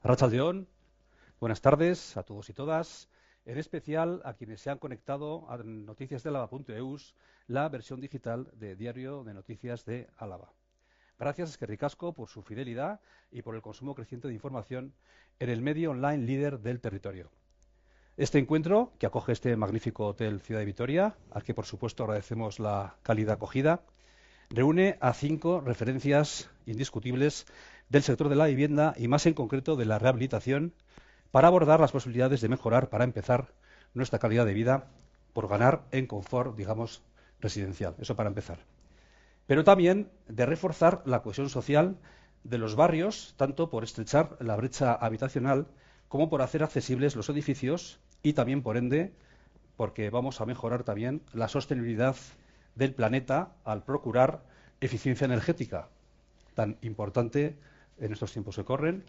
Arratsaldeon, buenas tardes a todos y todas, en especial a quienes se han conectado a noticiasdelava.eus, la versión digital de Diario de Noticias de Álava. Gracias, Eskerrik asko, por su fidelidad y por el consumo creciente de información en el medio online líder del territorio. Este encuentro, que acoge este magnífico hotel Ciudad de Vitoria, al que por supuesto agradecemos la cálida acogida, reúne a 5 referencias indiscutibles del sector de la vivienda y más en concreto de la rehabilitación para abordar las posibilidades de mejorar, para empezar, nuestra calidad de vida por ganar en confort, digamos, residencial. Eso para empezar. Pero también de reforzar la cohesión social de los barrios, tanto por estrechar la brecha habitacional como por hacer accesibles los edificios y también, por ende, porque vamos a mejorar también la sostenibilidad del planeta al procurar eficiencia energética, tan importante en estos tiempos que corren,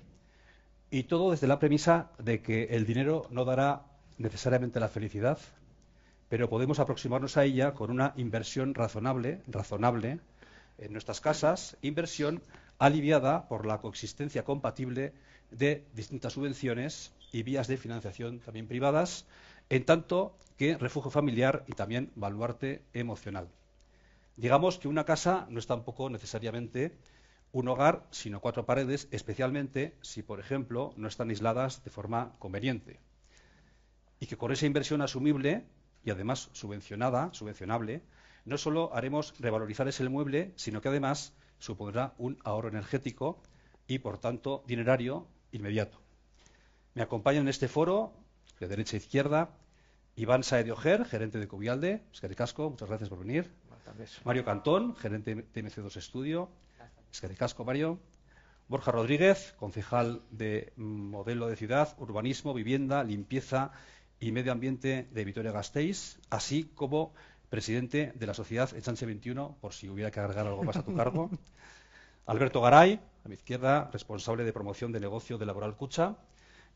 y todo desde la premisa de que el dinero no dará necesariamente la felicidad, pero podemos aproximarnos a ella con una inversión razonable en nuestras casas, inversión aliviada por la coexistencia compatible de distintas subvenciones y vías de financiación también privadas, en tanto que refugio familiar y también baluarte emocional. Digamos que una casa no es tampoco necesariamente un hogar, sino 4 paredes, especialmente si, por ejemplo, no están aisladas de forma conveniente. Y que con esa inversión asumible y además subvencionable, no solo haremos revalorizar ese mueble, sino que además supondrá un ahorro energético y, por tanto, dinerario inmediato. Me acompañan en este foro, de derecha a izquierda, Iván Saez de Ojer, gerente de Covialde. Eskerrik asko, muchas gracias por venir. Mario Cantón, gerente de MC2 Estudio. Eskerrik asko, Mario. Borja Rodríguez, concejal de Modelo de Ciudad, Urbanismo, Vivienda, Limpieza y Medio Ambiente de Vitoria-Gasteiz, así como presidente de la sociedad Echanche 21, por si hubiera que agregar algo más a tu cargo. Alberto Garay, a mi izquierda, responsable de promoción de negocio de Laboral Kutxa.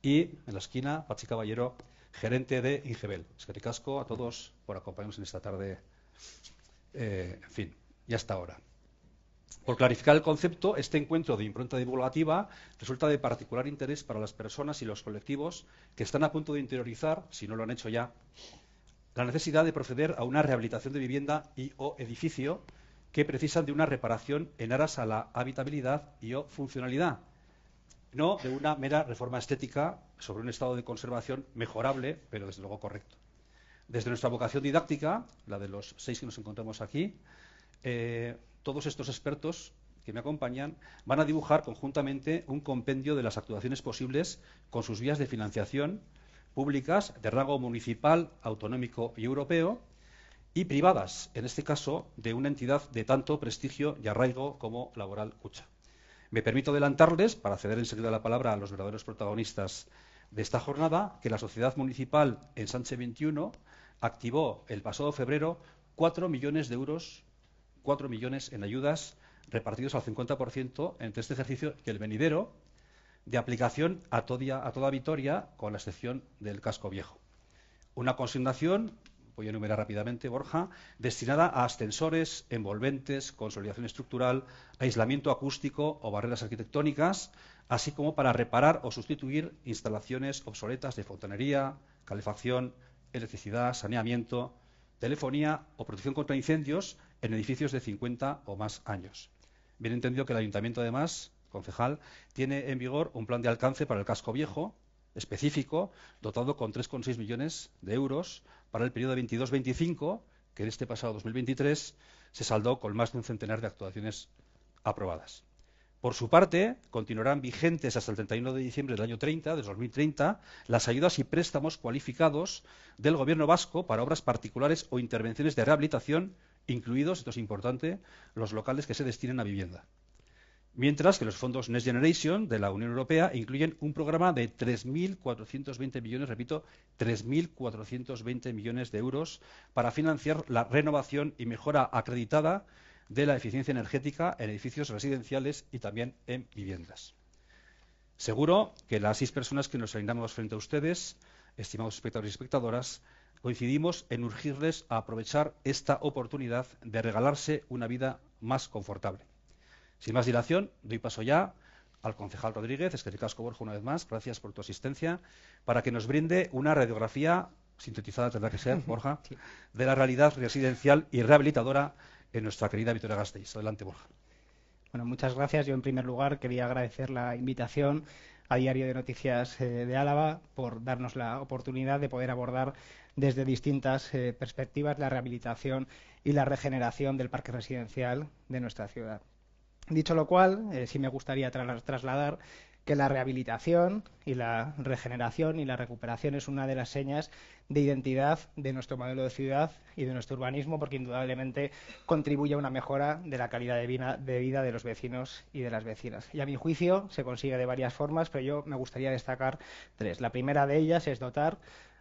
Y en la esquina, Patxi Caballero, gerente de Ingebel. Eskerrik asko a todos por acompañarnos en esta tarde. En fin, y hasta ahora. Por clarificar el concepto, este encuentro de impronta divulgativa resulta de particular interés para las personas y los colectivos que están a punto de interiorizar, si no lo han hecho ya, la necesidad de proceder a una rehabilitación de vivienda y o edificio que precisan de una reparación en aras a la habitabilidad y o funcionalidad, no de una mera reforma estética sobre un estado de conservación mejorable, pero desde luego correcto. Desde nuestra vocación didáctica, la de los 6 que nos encontramos aquí, todos estos expertos que me acompañan van a dibujar conjuntamente un compendio de las actuaciones posibles con sus vías de financiación públicas de rango municipal, autonómico y europeo, y privadas, en este caso, de una entidad de tanto prestigio y arraigo como Laboral Kutxa. Me permito adelantarles, para ceder enseguida la palabra a los verdaderos protagonistas de esta jornada, que la sociedad municipal Ensanche 21 activó el pasado febrero 4 millones de euros, 4 millones en ayudas repartidos al 50% entre este ejercicio y el venidero, de aplicación a toda Vitoria, con la excepción del casco viejo. Una consignación, voy a enumerar rápidamente, Borja, destinada a ascensores, envolventes, consolidación estructural, aislamiento acústico o barreras arquitectónicas, así como para reparar o sustituir instalaciones obsoletas de fontanería, calefacción, electricidad, saneamiento, telefonía o protección contra incendios en edificios de 50 o más años. Bien entendido que el Ayuntamiento, además, concejal, tiene en vigor un plan de alcance para el casco viejo, específico, dotado con 3,6 millones de euros para el periodo 22-25, que en este pasado 2023 se saldó con más de un centenar de actuaciones aprobadas. Por su parte, continuarán vigentes hasta el 31 de diciembre del año 30, de 2030, las ayudas y préstamos cualificados del Gobierno vasco para obras particulares o intervenciones de rehabilitación, incluidos, esto es importante, los locales que se destinen a vivienda. Mientras que los fondos Next Generation de la Unión Europea incluyen un programa de 3.420 millones, repito, 3.420 millones de euros para financiar la renovación y mejora acreditada de la eficiencia energética en edificios residenciales y también en viviendas. Seguro que las 6 personas que nos alineamos frente a ustedes, estimados espectadores y espectadoras, coincidimos en urgirles a aprovechar esta oportunidad de regalarse una vida más confortable. Sin más dilación, doy paso ya al concejal Rodríguez, Eskerrik Borja, una vez más, gracias por tu asistencia, para que nos brinde una radiografía sintetizada, tendrá que ser, Borja, sí, de la realidad residencial y rehabilitadora en nuestra querida Vitoria-Gasteiz. Adelante, Borja. Bueno, muchas gracias. Yo, en primer lugar, quería agradecer la invitación a Diario de Noticias de Álava por darnos la oportunidad de poder abordar desde distintas perspectivas la rehabilitación y la regeneración del parque residencial de nuestra ciudad. Dicho lo cual, sí me gustaría trasladar que la rehabilitación y la regeneración y la recuperación es una de las señas de identidad de nuestro modelo de ciudad y de nuestro urbanismo, porque indudablemente contribuye a una mejora de la calidad de vida de los vecinos y de las vecinas. Y a mi juicio se consigue de varias formas, pero yo me gustaría destacar tres. La primera de ellas es dotar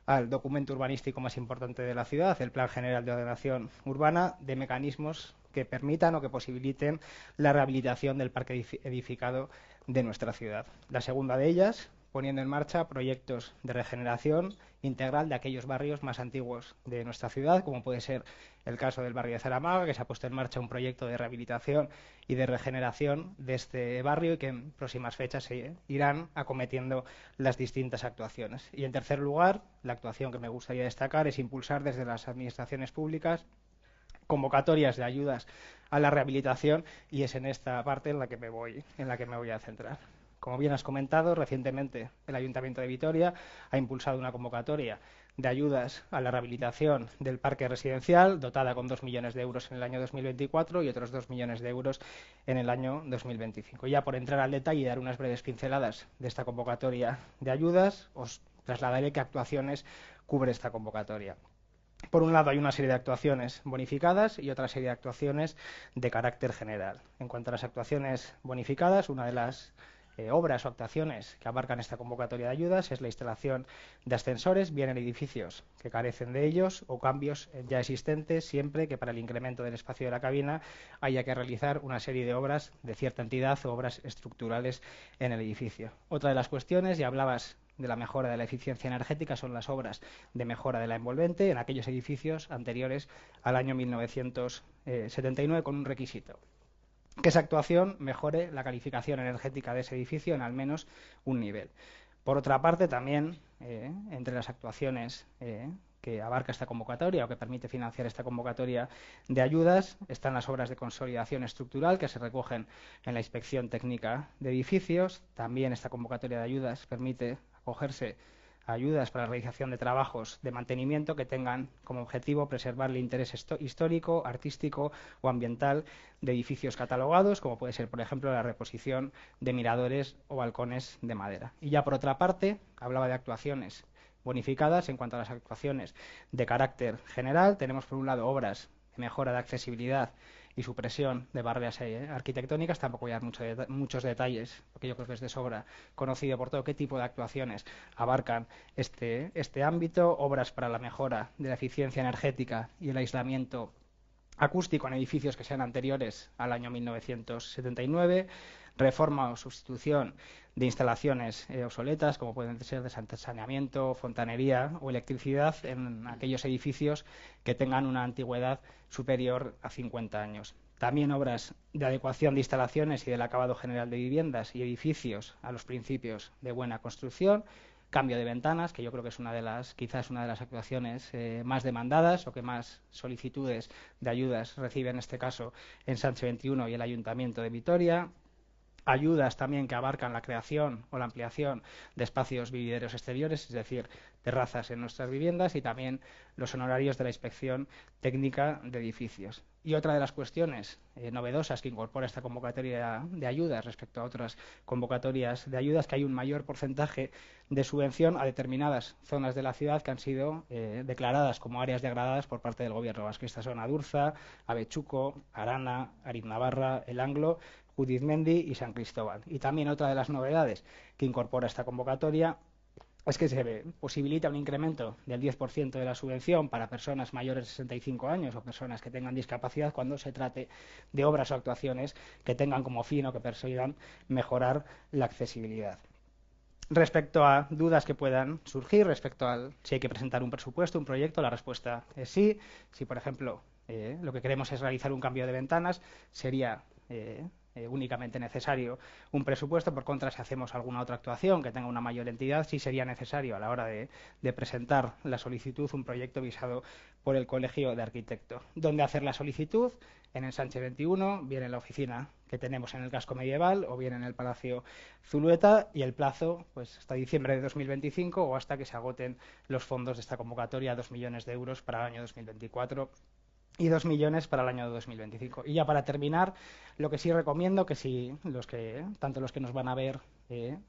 al documento urbanístico más importante de la ciudad, el Plan General de Ordenación Urbana, de mecanismos que permitan o que posibiliten la rehabilitación del parque edificado de nuestra ciudad. La segunda de ellas, poniendo en marcha proyectos de regeneración integral de aquellos barrios más antiguos de nuestra ciudad, como puede ser el caso del barrio de Zaramaga, que se ha puesto en marcha un proyecto de rehabilitación y de regeneración de este barrio y que en próximas fechas se irán acometiendo las distintas actuaciones. Y en tercer lugar, la actuación que me gustaría destacar es impulsar desde las administraciones públicas convocatorias de ayudas a la rehabilitación, y es en esta parte en la que me voy a centrar. Como bien has comentado, recientemente el Ayuntamiento de Vitoria ha impulsado una convocatoria de ayudas a la rehabilitación del parque residencial, dotada con 2 millones de euros en el año 2024 y otros 2 millones de euros en el año 2025. Ya por entrar al detalle y dar unas breves pinceladas de esta convocatoria de ayudas, os trasladaré qué actuaciones cubre esta convocatoria. Por un lado, hay una serie de actuaciones bonificadas y otra serie de actuaciones de carácter general. En cuanto a las actuaciones bonificadas, una de las obras o actuaciones que abarcan esta convocatoria de ayudas es la instalación de ascensores, bien en edificios que carecen de ellos o cambios ya existentes, siempre que para el incremento del espacio de la cabina haya que realizar una serie de obras de cierta entidad o obras estructurales en el edificio. Otra de las cuestiones, ya hablabas de la mejora de la eficiencia energética, son las obras de mejora de la envolvente en aquellos edificios anteriores al año 1979, con un requisito: que esa actuación mejore la calificación energética de ese edificio en al menos un nivel. Por otra parte, también entre las actuaciones que abarca esta convocatoria o que permite financiar esta convocatoria de ayudas están las obras de consolidación estructural que se recogen en la inspección técnica de edificios. También esta convocatoria de ayudas permite acogerse a ayudas para la realización de trabajos de mantenimiento que tengan como objetivo preservar el interés histórico, artístico o ambiental de edificios catalogados, como puede ser, por ejemplo, la reposición de miradores o balcones de madera. Y ya por otra parte, hablaba de actuaciones bonificadas. En cuanto a las actuaciones de carácter general, tenemos por un lado obras de mejora de accesibilidad y supresión de barreras arquitectónicas. Tampoco voy a dar muchos detalles, porque yo creo que es de sobra conocido por todo qué tipo de actuaciones abarcan este ámbito. Obras para la mejora de la eficiencia energética y el aislamiento acústico en edificios que sean anteriores al año 1979, reforma o sustitución de instalaciones obsoletas, como pueden ser de saneamiento, fontanería o electricidad en aquellos edificios que tengan una antigüedad superior a 50 años. También obras de adecuación de instalaciones y del acabado general de viviendas y edificios a los principios de buena construcción. Cambio de ventanas, que yo creo que es quizás una de las actuaciones más demandadas o que más solicitudes de ayudas recibe en este caso en Sánchez 21 y el Ayuntamiento de Vitoria. Ayudas también que abarcan la creación o la ampliación de espacios vivideros exteriores, es decir, terrazas en nuestras viviendas, y también los honorarios de la inspección técnica de edificios. Y otra de las cuestiones novedosas que incorpora esta convocatoria de ayudas respecto a otras convocatorias de ayudas, que hay un mayor porcentaje de subvención a determinadas zonas de la ciudad que han sido declaradas como áreas degradadas por parte del Gobierno vasco. Estas son Adurza, Avechuco, Arana, Aritnavarra, El Anglo, Judizmendi y San Cristóbal. Y también otra de las novedades que incorpora esta convocatoria es que se posibilita un incremento del 10% de la subvención para personas mayores de 65 años o personas que tengan discapacidad cuando se trate de obras o actuaciones que tengan como fin o que persigan mejorar la accesibilidad. Respecto a dudas que puedan surgir respecto a si hay que presentar un presupuesto, un proyecto, la respuesta es sí. Si, por ejemplo, lo que queremos es realizar un cambio de ventanas, sería únicamente necesario un presupuesto. Por contra, si hacemos alguna otra actuación que tenga una mayor entidad, sí sería necesario a la hora de presentar la solicitud un proyecto visado por el Colegio de Arquitectos. ¿Dónde hacer la solicitud? En el Sánchez 21, bien en la oficina que tenemos en el casco medieval o bien en el Palacio Zulueta, y el plazo pues hasta diciembre de 2025 o hasta que se agoten los fondos de esta convocatoria, 2 millones de euros para el año 2024 y 2 millones para el año 2025. Y ya para terminar, lo que sí recomiendo que si tanto los que nos van a ver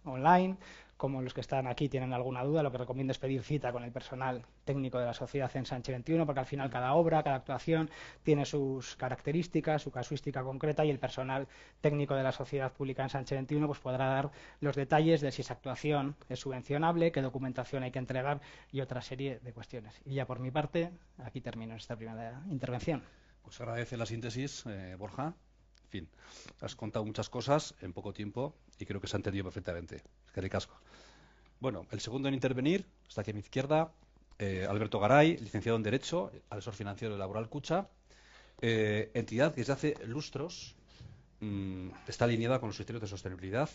online como los que están aquí tienen alguna duda, lo que recomiendo es pedir cita con el personal técnico de la sociedad en Sánchez 21, porque al final cada obra, cada actuación tiene sus características, su casuística concreta, y el personal técnico de la sociedad pública en Sánchez 21 pues podrá dar los detalles de si esa actuación es subvencionable, qué documentación hay que entregar y otra serie de cuestiones. Y ya por mi parte, aquí termino esta primera intervención. Pues agradece la síntesis, Borja. En fin, has contado muchas cosas en poco tiempo y creo que se ha entendido perfectamente. Es que ricasco. Bueno, el segundo en intervenir, está aquí a mi izquierda, Alberto Garay, licenciado en Derecho, asesor financiero de Laboral Kutxa, entidad que desde hace lustros está alineada con los criterios de sostenibilidad,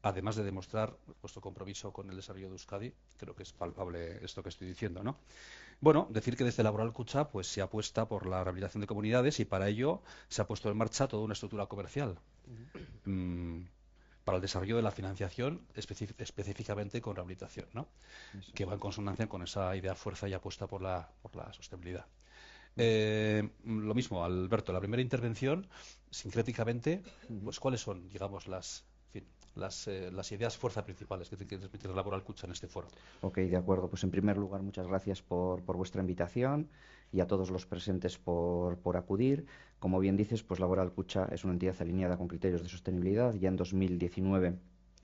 además de demostrar vuestro compromiso con el desarrollo de Euskadi. Creo que es palpable esto que estoy diciendo, ¿no? Bueno, decir que desde Laboral Kutxa pues se apuesta por la rehabilitación de comunidades y para ello se ha puesto en marcha toda una estructura comercial para el desarrollo de la financiación específicamente con rehabilitación, ¿no? Que va en consonancia con esa idea fuerza y apuesta por la sostenibilidad. Lo mismo, Alberto, la primera intervención, sincréticamente, pues cuáles son, digamos, las ideas fuerza principales que transmitir Laboral Kutxa en este foro. Ok, de acuerdo. Pues en primer lugar, muchas gracias por vuestra invitación y a todos los presentes por acudir. Como bien dices, pues Laboral Kutxa es una entidad alineada con criterios de sostenibilidad. Ya en 2019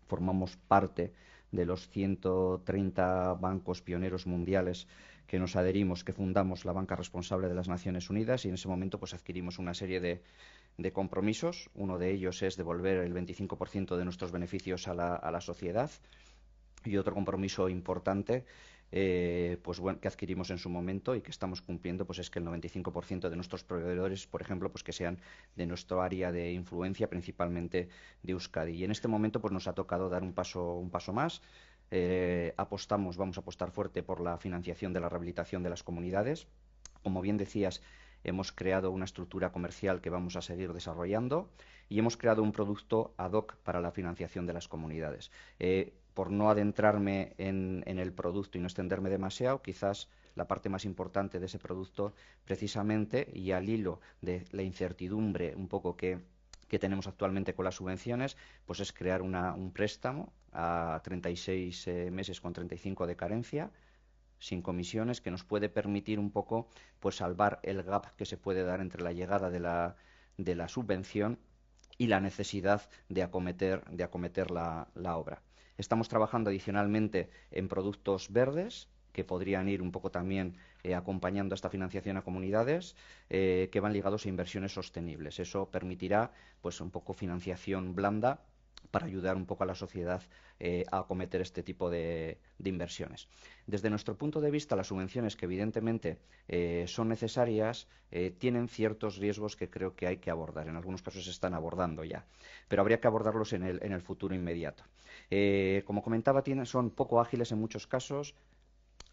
formamos parte de los 130 bancos pioneros mundiales que nos adherimos, que fundamos la banca responsable de las Naciones Unidas, y en ese momento pues adquirimos una serie de compromisos. Uno de ellos es devolver el 25% de nuestros beneficios a la sociedad, y otro compromiso importante pues bueno, que adquirimos en su momento y que estamos cumpliendo, pues es que el 95% de nuestros proveedores, por ejemplo, pues que sean de nuestro área de influencia, principalmente de Euskadi. Y en este momento pues nos ha tocado dar un paso más. Vamos a apostar fuerte por la financiación de la rehabilitación de las comunidades. Como bien decías, hemos creado una estructura comercial que vamos a seguir desarrollando y hemos creado un producto ad hoc para la financiación de las comunidades. Por no adentrarme en el producto y no extenderme demasiado, quizás la parte más importante de ese producto, precisamente, y al hilo de la incertidumbre un poco que tenemos actualmente con las subvenciones, pues es crear un préstamo a 36 meses con 35 de carencia, sin comisiones, que nos puede permitir un poco pues salvar el gap que se puede dar entre la llegada de la subvención y la necesidad de acometer la obra. Estamos trabajando adicionalmente en productos verdes que podrían ir un poco también acompañando a esta financiación a comunidades, que van ligados a inversiones sostenibles. Eso permitirá pues un poco financiación blanda para ayudar un poco a la sociedad a acometer este tipo de inversiones. Desde nuestro punto de vista, las subvenciones, que evidentemente son necesarias, tienen ciertos riesgos que creo que hay que abordar. En algunos casos se están abordando ya, pero habría que abordarlos en el futuro inmediato. Como comentaba, son poco ágiles en muchos casos.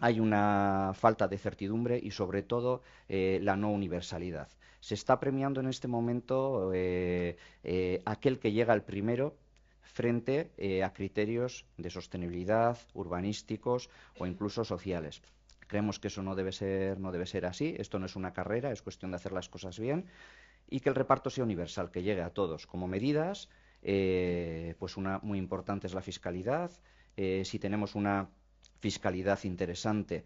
Hay una falta de certidumbre y, sobre todo, la no universalidad. Se está premiando en este momento aquel que llega al primero frente a criterios de sostenibilidad, urbanísticos o incluso sociales. Creemos que eso no debe ser así. Esto no es una carrera, es cuestión de hacer las cosas bien, y que el reparto sea universal, que llegue a todos. Como medidas, pues una muy importante es la fiscalidad. Si tenemos una fiscalidad interesante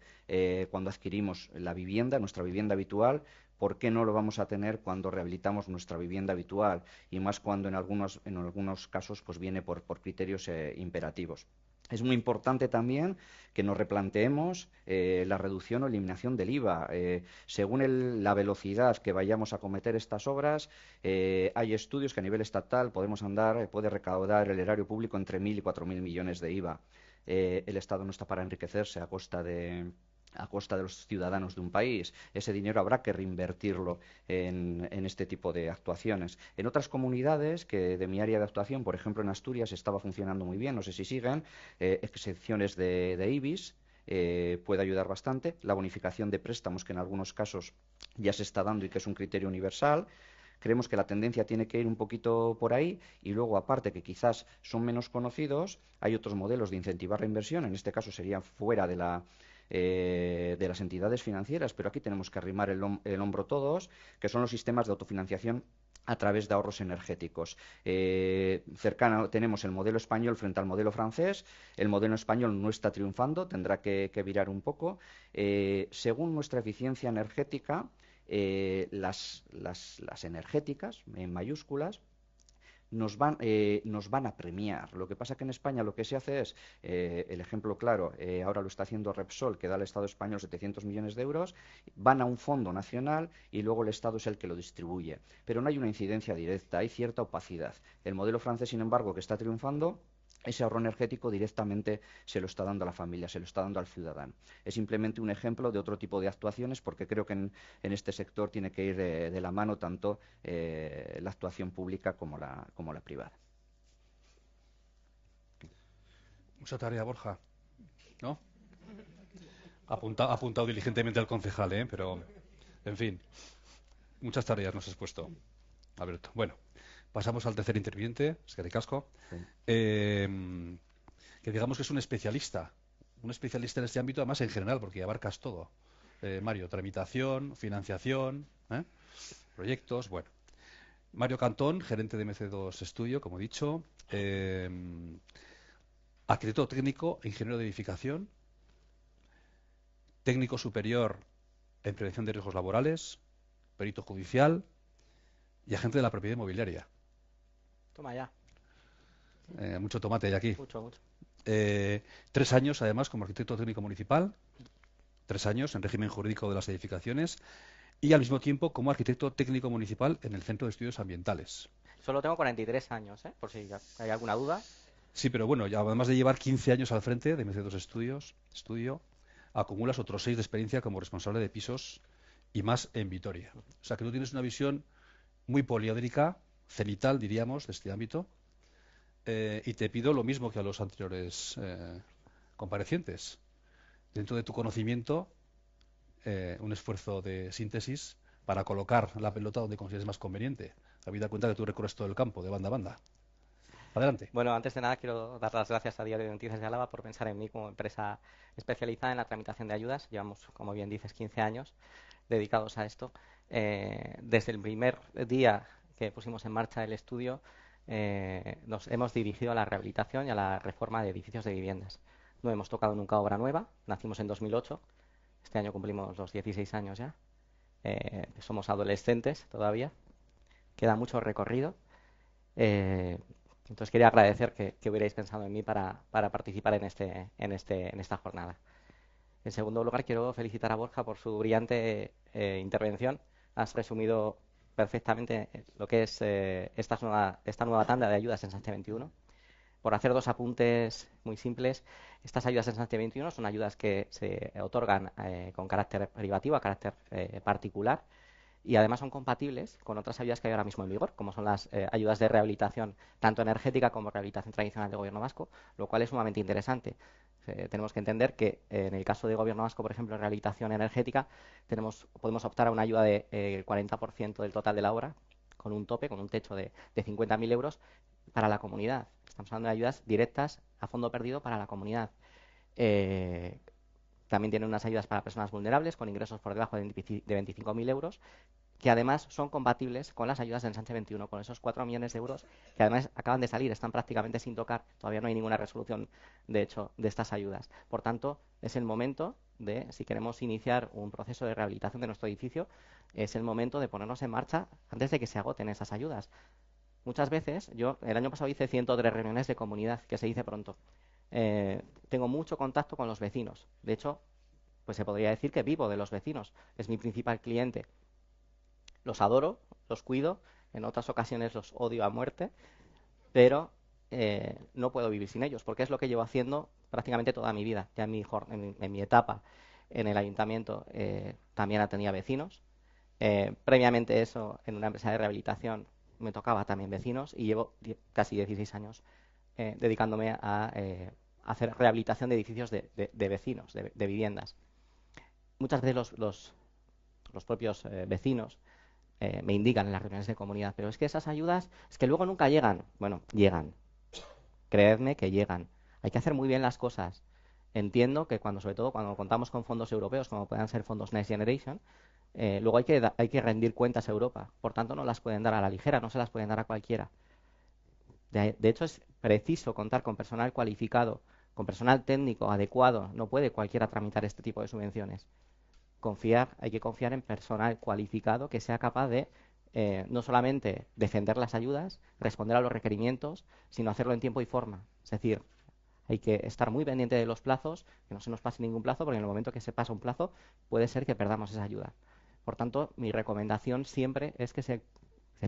cuando adquirimos la vivienda, nuestra vivienda habitual, ¿por qué no lo vamos a tener cuando rehabilitamos nuestra vivienda habitual? Y más cuando en algunos casos pues viene por criterios imperativos. Es muy importante también que nos replanteemos la reducción o eliminación del IVA. Según la velocidad que vayamos a acometer estas obras, hay estudios que a nivel estatal puede recaudar el erario público entre 1.000 y 4.000 millones de IVA. El Estado no está para enriquecerse a costa de a costa de los ciudadanos de un país. Ese dinero habrá que reinvertirlo en este tipo de actuaciones. En otras comunidades que de mi área de actuación, por ejemplo en Asturias, estaba funcionando muy bien, no sé si siguen, excepciones de IBIS, puede ayudar bastante. La bonificación de préstamos, que en algunos casos ya se está dando y que es un criterio universal. Creemos que la tendencia tiene que ir un poquito por ahí y luego, aparte que quizás son menos conocidos, hay otros modelos de incentivar la inversión, en este caso serían fuera de las entidades financieras, pero aquí tenemos que arrimar el hombro todos, que son los sistemas de autofinanciación a través de ahorros energéticos. Cercano tenemos el modelo español frente al modelo francés. El modelo español no está triunfando, tendrá que virar un poco. Según nuestra eficiencia energética, las energéticas, en mayúsculas, nos van a premiar. Lo que pasa que en España lo que se hace es, el ejemplo claro, ahora lo está haciendo Repsol, que da al Estado español 700 millones de euros, van a un fondo nacional y luego el Estado es el que lo distribuye. Pero no hay una incidencia directa, hay cierta opacidad. El modelo francés, sin embargo, que está triunfando, ese ahorro energético directamente se lo está dando a la familia, se lo está dando al ciudadano. Es simplemente un ejemplo de otro tipo de actuaciones, porque creo que en este sector tiene que ir de la mano tanto la actuación pública como la privada. Mucha tarea, Borja, ¿no? Ha apuntado diligentemente al concejal, pero, en fin, muchas tareas nos has puesto, Alberto. Bueno, pasamos al tercer interviniente, eskerrik asko, Sí. que digamos que es un especialista en este ámbito, además en general, porque abarcas todo. Mario, tramitación, financiación, proyectos, bueno. Mario Cantón, gerente de MC2 Studio, como he dicho, arquitecto técnico e ingeniero de edificación, técnico superior en prevención de riesgos laborales, perito judicial y agente de la propiedad inmobiliaria. Toma ya. Mucho tomate hay aquí. Mucho, mucho. 3 años, además, como arquitecto técnico municipal, 3 años en régimen jurídico de las edificaciones y al mismo tiempo como arquitecto técnico municipal en el Centro de Estudios Ambientales. Solo tengo 43 años, por si hay alguna duda. Sí, pero bueno, ya además de llevar 15 años al frente de MC2 Estudio, acumulas otros 6 de experiencia como responsable de pisos y más en Vitoria. O sea que tú tienes una visión muy poliédrica, cenital, diríamos, de este ámbito. Y te pido lo mismo que a los anteriores comparecientes. Dentro de tu conocimiento, un esfuerzo de síntesis para colocar la pelota donde consideres más conveniente. Habida cuenta que tú recorres todo el campo, de banda a banda. Adelante. Bueno, antes de nada quiero dar las gracias a Diario de Noticias de Álava por pensar en mí como empresa especializada en la tramitación de ayudas. Llevamos, como bien dices, 15 años dedicados a esto. Desde el primer día que pusimos en marcha el estudio, nos hemos dirigido a la rehabilitación y a la reforma de edificios de viviendas. No hemos tocado nunca obra nueva. Nacimos en 2008. Este año cumplimos los 16 años ya. Somos adolescentes todavía. Queda mucho recorrido. Entonces quería agradecer que hubierais pensado en mí para participar en esta jornada. En segundo lugar, quiero felicitar a Borja por su brillante intervención. Has resumido perfectamente lo que es esta nueva tanda de ayudas en Sánchez 21. Por hacer 2 apuntes muy simples, estas ayudas en Sánchez 21 son ayudas que se otorgan con carácter privativo, a carácter particular, y además son compatibles con otras ayudas que hay ahora mismo en vigor, como son las ayudas de rehabilitación, tanto energética como rehabilitación tradicional del Gobierno vasco, lo cual es sumamente interesante. Tenemos que entender que en el caso del Gobierno vasco, por ejemplo, en rehabilitación energética, podemos optar a una ayuda del 40% del total de la obra, con un tope, con un techo de 50.000 euros para la comunidad. Estamos hablando de ayudas directas a fondo perdido para la comunidad. También tienen unas ayudas para personas vulnerables con ingresos por debajo de 25.000 euros, que además son compatibles con las ayudas del Sánchez 21, con esos 4 millones de euros que además acaban de salir, están prácticamente sin tocar. Todavía no hay ninguna resolución, de hecho, de estas ayudas. Por tanto, es el momento de, si queremos iniciar un proceso de rehabilitación de nuestro edificio, es el momento de ponernos en marcha antes de que se agoten esas ayudas. Muchas veces, yo el año pasado hice 103 reuniones de comunidad, que se dice pronto. Tengo mucho contacto con los vecinos. De hecho, pues se podría decir que vivo de los vecinos. Es mi principal cliente. Los adoro, los cuido. En otras ocasiones los odio a muerte. Pero no puedo vivir sin ellos, porque es lo que llevo haciendo prácticamente toda mi vida, ya en mi etapa en el ayuntamiento también atendía vecinos. Previamente eso, en una empresa de rehabilitación me tocaba también vecinos y llevo casi 16 años dedicándome a hacer rehabilitación de edificios de vecinos, de viviendas. Muchas veces los propios vecinos me indican en las reuniones de comunidad, pero es que esas ayudas, es que luego nunca llegan. Bueno, llegan. Creedme que llegan. Hay que hacer muy bien las cosas. Entiendo que sobre todo cuando contamos con fondos europeos, como puedan ser fondos Next Generation, luego hay que rendir cuentas a Europa. Por tanto, no las pueden dar a la ligera, no se las pueden dar a cualquiera. De hecho, es preciso contar con personal cualificado, con personal técnico adecuado. No puede cualquiera tramitar este tipo de subvenciones. Hay que confiar en personal cualificado que sea capaz de no solamente defender las ayudas, responder a los requerimientos, sino hacerlo en tiempo y forma. Es decir, hay que estar muy pendiente de los plazos, que no se nos pase ningún plazo, porque en el momento que se pasa un plazo puede ser que perdamos esa ayuda. Por tanto, mi recomendación siempre es que se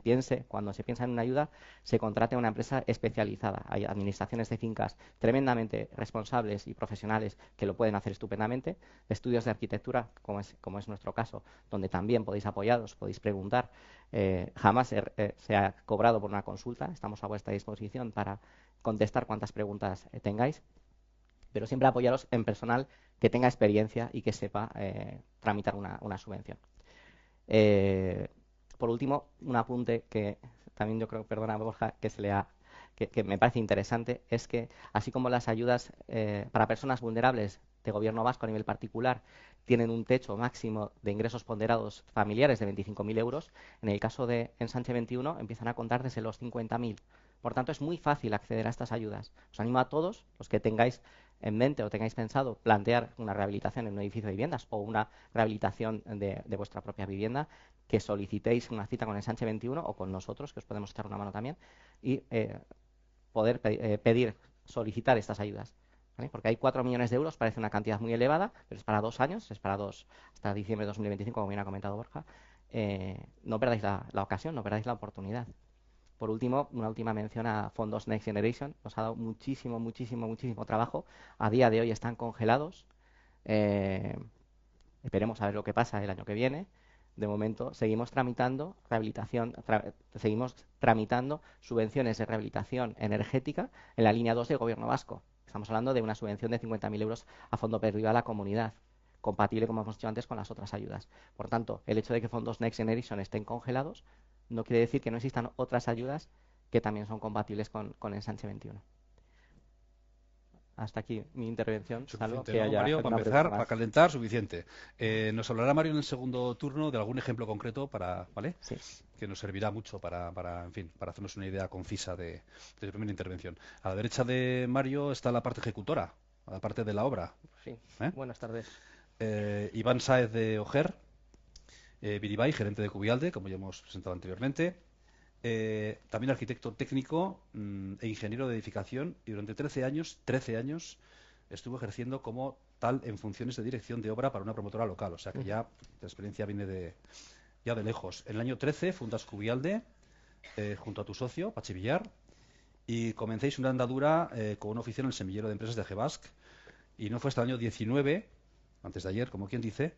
piense, cuando se piensa en una ayuda, se contrate a una empresa especializada. Hay administraciones de fincas tremendamente responsables y profesionales que lo pueden hacer estupendamente. Estudios de arquitectura, como es nuestro caso, donde también podéis apoyaros, podéis preguntar. Jamás se ha cobrado por una consulta. Estamos a vuestra disposición para contestar cuantas preguntas tengáis. Pero siempre apoyaros en personal que tenga experiencia y que sepa tramitar una subvención. Por último, un apunte que también yo creo, perdona Borja, que me parece interesante, es que así como las ayudas para personas vulnerables de gobierno vasco a nivel particular tienen un techo máximo de ingresos ponderados familiares de 25.000 euros, en el caso de Ensanche 21 empiezan a contar desde los 50.000. Por tanto, es muy fácil acceder a estas ayudas. Os animo a todos los que tengáis en mente o tengáis pensado plantear una rehabilitación en un edificio de viviendas o una rehabilitación de vuestra propia vivienda, que solicitéis una cita con Ensanche 21 o con nosotros, que os podemos echar una mano también, y poder solicitar estas ayudas. ¿Vale? Porque hay 4 millones de euros, parece una cantidad muy elevada, pero es para 2 años, hasta diciembre de 2025, como bien ha comentado Borja. No perdáis la ocasión, no perdáis la oportunidad. Por último, una última mención a fondos Next Generation. Nos ha dado muchísimo trabajo. A día de hoy están congelados. Esperemos a ver lo que pasa el año que viene. De momento seguimos tramitando seguimos tramitando subvenciones de rehabilitación energética en la línea 2 del Gobierno vasco. Estamos hablando de una subvención de 50.000 euros a fondo perdido a la comunidad, compatible, como hemos dicho antes, con las otras ayudas. Por tanto, el hecho de que fondos Next Generation estén congelados no quiere decir que no existan otras ayudas que también son compatibles con Ensanche 21. Hasta aquí mi intervención. Suficiente, ¿no, Mario? Para empezar, para calentar, suficiente. Nos hablará Mario en el segundo turno de algún ejemplo concreto ¿vale? Sí. Que nos servirá mucho para hacernos una idea concisa de la primera intervención. A la derecha de Mario está la parte ejecutora, la parte de la obra. Sí. Buenas tardes. Iván Sáez de Ojer, Biribay, gerente de Cubialde, como ya hemos presentado anteriormente. También arquitecto técnico e ingeniero de edificación, y durante 13 años estuvo ejerciendo como tal en funciones de dirección de obra para una promotora local. O sea que ya la experiencia viene ya de lejos. En el año 13 fundas Cubialde junto a tu socio, Pachi Villar, y comencéis una andadura con una oficina en el semillero de empresas de Gebasc. Y no fue hasta el año 19, antes de ayer, como quien dice,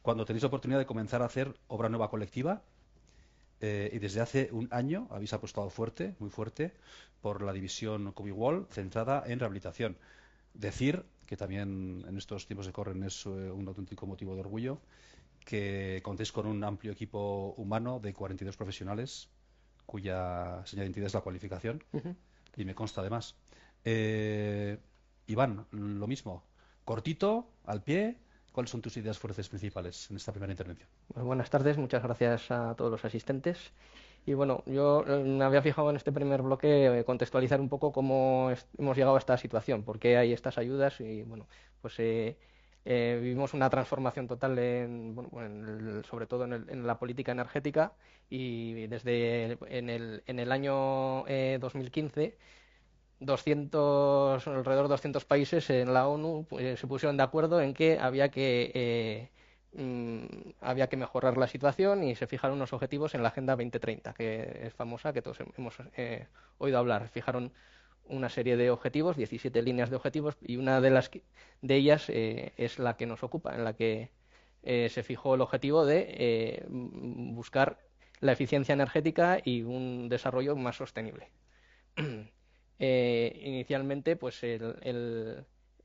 cuando tenéis la oportunidad de comenzar a hacer obra nueva colectiva. Y desde hace un año habéis apostado muy fuerte, por la división CubiWall, centrada en rehabilitación. Decir que también en estos tiempos que corren es un auténtico motivo de orgullo que contéis con un amplio equipo humano de 42 profesionales, cuya señal de identidad es la cualificación, y me consta además. Iván, lo mismo, cortito, al pie. ¿Cuáles son tus ideas fuertes principales en esta primera intervención? Pues buenas tardes, muchas gracias a todos los asistentes. Y bueno, yo me había fijado en este primer bloque contextualizar un poco cómo hemos llegado a esta situación, por qué hay estas ayudas y bueno, pues vivimos una transformación total sobre todo en la política energética, y desde en el año 2015 alrededor de 200 países en la ONU se pusieron de acuerdo en que había que mejorar la situación, y se fijaron unos objetivos en la Agenda 2030, que es famosa, que todos hemos oído hablar. Fijaron una serie de objetivos, 17 líneas de objetivos, y una de ellas es la que nos ocupa, en la que se fijó el objetivo de buscar la eficiencia energética y un desarrollo más sostenible. Inicialmente, pues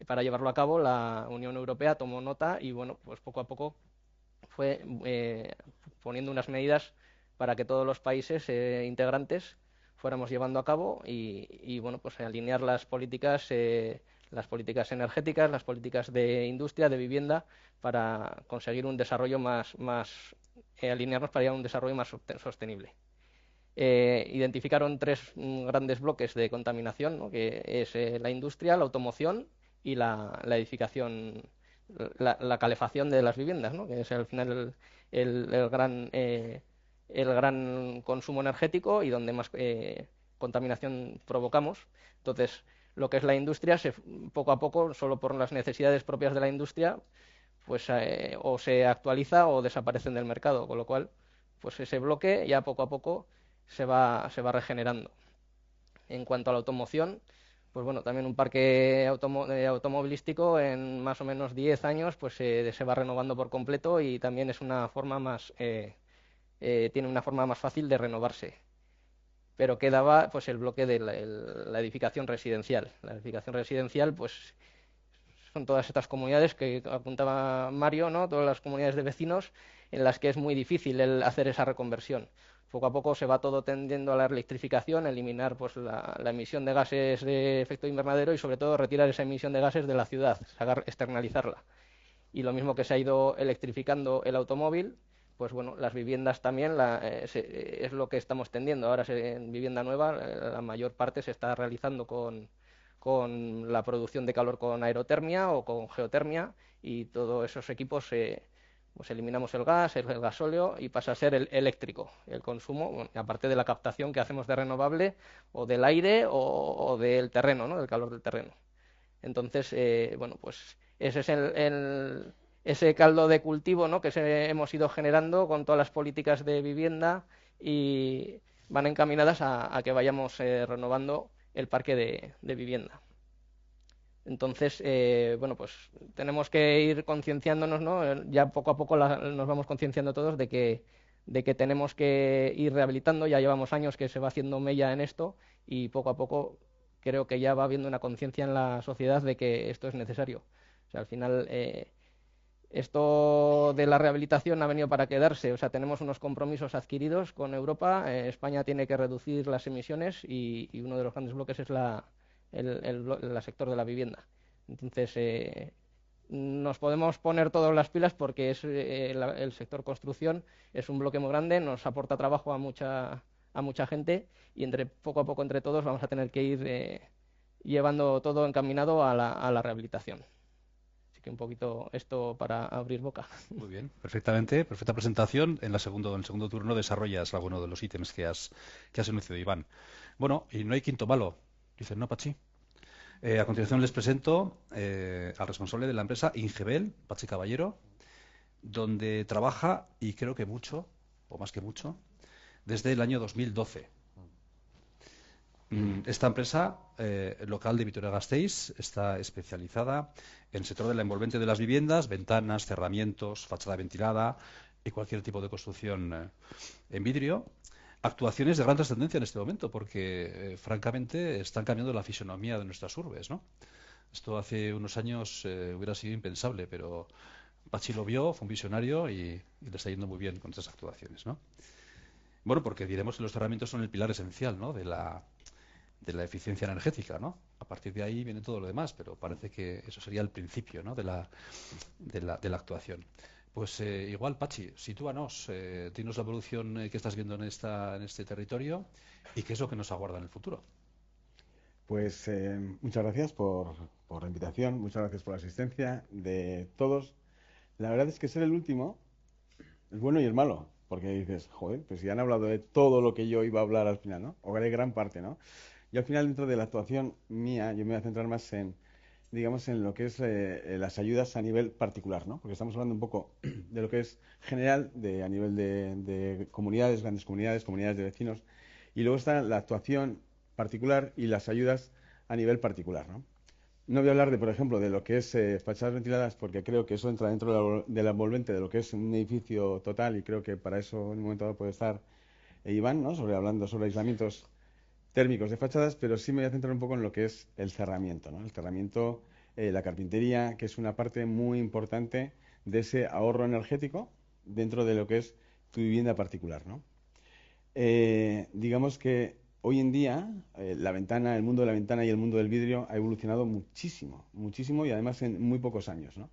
para llevarlo a cabo, la Unión Europea tomó nota y, bueno, pues poco a poco fue poniendo unas medidas para que todos los países integrantes fuéramos llevando a cabo y bueno, pues alinear las políticas energéticas, las políticas de industria, de vivienda, para conseguir un desarrollo alinearnos para llegar a un desarrollo más sostenible. Identificaron 3 grandes bloques de contaminación, ¿no? Que es la industria, la automoción y la edificación, la calefacción de las viviendas, ¿no? Que es al final el gran consumo energético y donde más contaminación provocamos. Entonces, lo que es la industria, poco a poco, solo por las necesidades propias de la industria, pues o se actualiza o desaparecen del mercado, con lo cual, pues ese bloque ya poco a poco se va regenerando. En cuanto a la automoción, pues bueno, también un parque automovilístico en más o menos 10 años pues se va renovando por completo y también es una forma tiene una forma más fácil de renovarse. Pero quedaba pues el bloque de la edificación residencial. La edificación residencial pues son todas estas comunidades que apuntaba Mario, ¿no? Todas las comunidades de vecinos en las que es muy difícil hacer esa reconversión. Poco a poco se va todo tendiendo a la electrificación, eliminar pues la emisión de gases de efecto invernadero y sobre todo retirar esa emisión de gases de la ciudad, externalizarla. Y lo mismo que se ha ido electrificando el automóvil, pues bueno, las viviendas también es lo que estamos tendiendo. Ahora en vivienda nueva la mayor parte se está realizando con la producción de calor con aerotermia o con geotermia y todos esos equipos pues eliminamos el gas, el gasóleo y pasa a ser el eléctrico, el consumo, bueno, aparte de la captación que hacemos de renovable o del aire o del terreno, ¿no? Del calor del terreno. Entonces, bueno, pues ese es ese caldo de cultivo, ¿no? Que hemos ido generando con todas las políticas de vivienda y van encaminadas a que vayamos renovando el parque de vivienda. Entonces, bueno, pues tenemos que ir concienciándonos, ¿no? Ya poco a poco nos vamos concienciando todos de que tenemos que ir rehabilitando. Ya llevamos años que se va haciendo mella en esto y poco a poco creo que ya va habiendo una conciencia en la sociedad de que esto es necesario. O sea, al final, esto de la rehabilitación ha venido para quedarse. O sea, tenemos unos compromisos adquiridos con Europa. España tiene que reducir las emisiones y uno de los grandes bloques es el sector de la vivienda. Entonces, nos podemos poner todas las pilas porque el sector construcción es un bloque muy grande, nos aporta trabajo a mucha gente y poco a poco entre todos vamos a tener que ir llevando todo encaminado a la rehabilitación. Así que un poquito esto para abrir boca. Muy bien, perfectamente, perfecta presentación. En el segundo turno desarrollas alguno de los ítems que has enunciado, Iván. Bueno, y no hay quinto malo, dicen, ¿no, Pachi? A continuación les presento al responsable de la empresa Ingebel, Pachi Caballero, donde trabaja, y creo que mucho, o más que mucho, desde el año 2012. Esta empresa local de Vitoria-Gasteiz está especializada en el sector de la envolvente de las viviendas, ventanas, cerramientos, fachada ventilada y cualquier tipo de construcción en vidrio. Actuaciones de gran trascendencia en este momento porque, francamente, están cambiando la fisonomía de nuestras urbes, ¿no? Esto hace unos años hubiera sido impensable, pero Pachi lo vio, fue un visionario y le está yendo muy bien con estas actuaciones, ¿no? Bueno, porque diremos que los cerramientos son el pilar esencial, ¿no? de la eficiencia energética, ¿no? A partir de ahí viene todo lo demás, pero parece que eso sería el principio, ¿no? de la actuación. Pues igual, Pachi, sitúanos, dinos la evolución que estás viendo en este territorio y qué es lo que nos aguarda en el futuro. Pues muchas gracias por la invitación, muchas gracias por la asistencia de todos. La verdad es que ser el último es bueno y es malo, porque dices, joder, pues ya han hablado de todo lo que yo iba a hablar al final, ¿no? O de gran parte, ¿no? Y al final, dentro de la actuación mía, yo me voy a centrar más digamos, en lo que es las ayudas a nivel particular, ¿no? Porque estamos hablando un poco de lo que es general, a nivel de comunidades, grandes comunidades, comunidades de vecinos, y luego está la actuación particular y las ayudas a nivel particular, ¿no? No voy a hablar de, por ejemplo, de lo que es fachadas ventiladas, porque creo que eso entra dentro de la envolvente de lo que es un edificio total, y creo que para eso en un momento dado puede estar Iván, ¿no? Hablando sobre aislamientos térmicos de fachadas, pero sí me voy a centrar un poco en lo que es el cerramiento, ¿no? El cerramiento, la carpintería, que es una parte muy importante de ese ahorro energético dentro de lo que es tu vivienda particular, ¿no? Digamos que hoy en día la ventana, el mundo de la ventana y el mundo del vidrio ha evolucionado muchísimo, muchísimo, y además en muy pocos años, ¿no?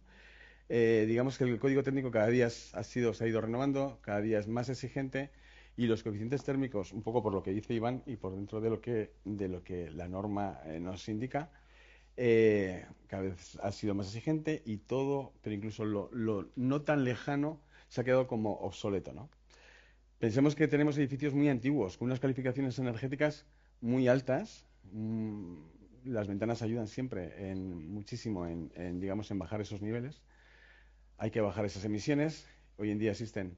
Digamos que el código técnico cada día se ha ido renovando, cada día es más exigente, y los coeficientes térmicos, un poco por lo que dice Iván y por dentro de lo que la norma nos indica, cada vez ha sido más exigente, y todo, pero incluso lo no tan lejano, se ha quedado como obsoleto, ¿no? Pensemos que tenemos edificios muy antiguos, con unas calificaciones energéticas muy altas. Las ventanas ayudan siempre muchísimo digamos, en bajar esos niveles. Hay que bajar esas emisiones. Hoy en día existen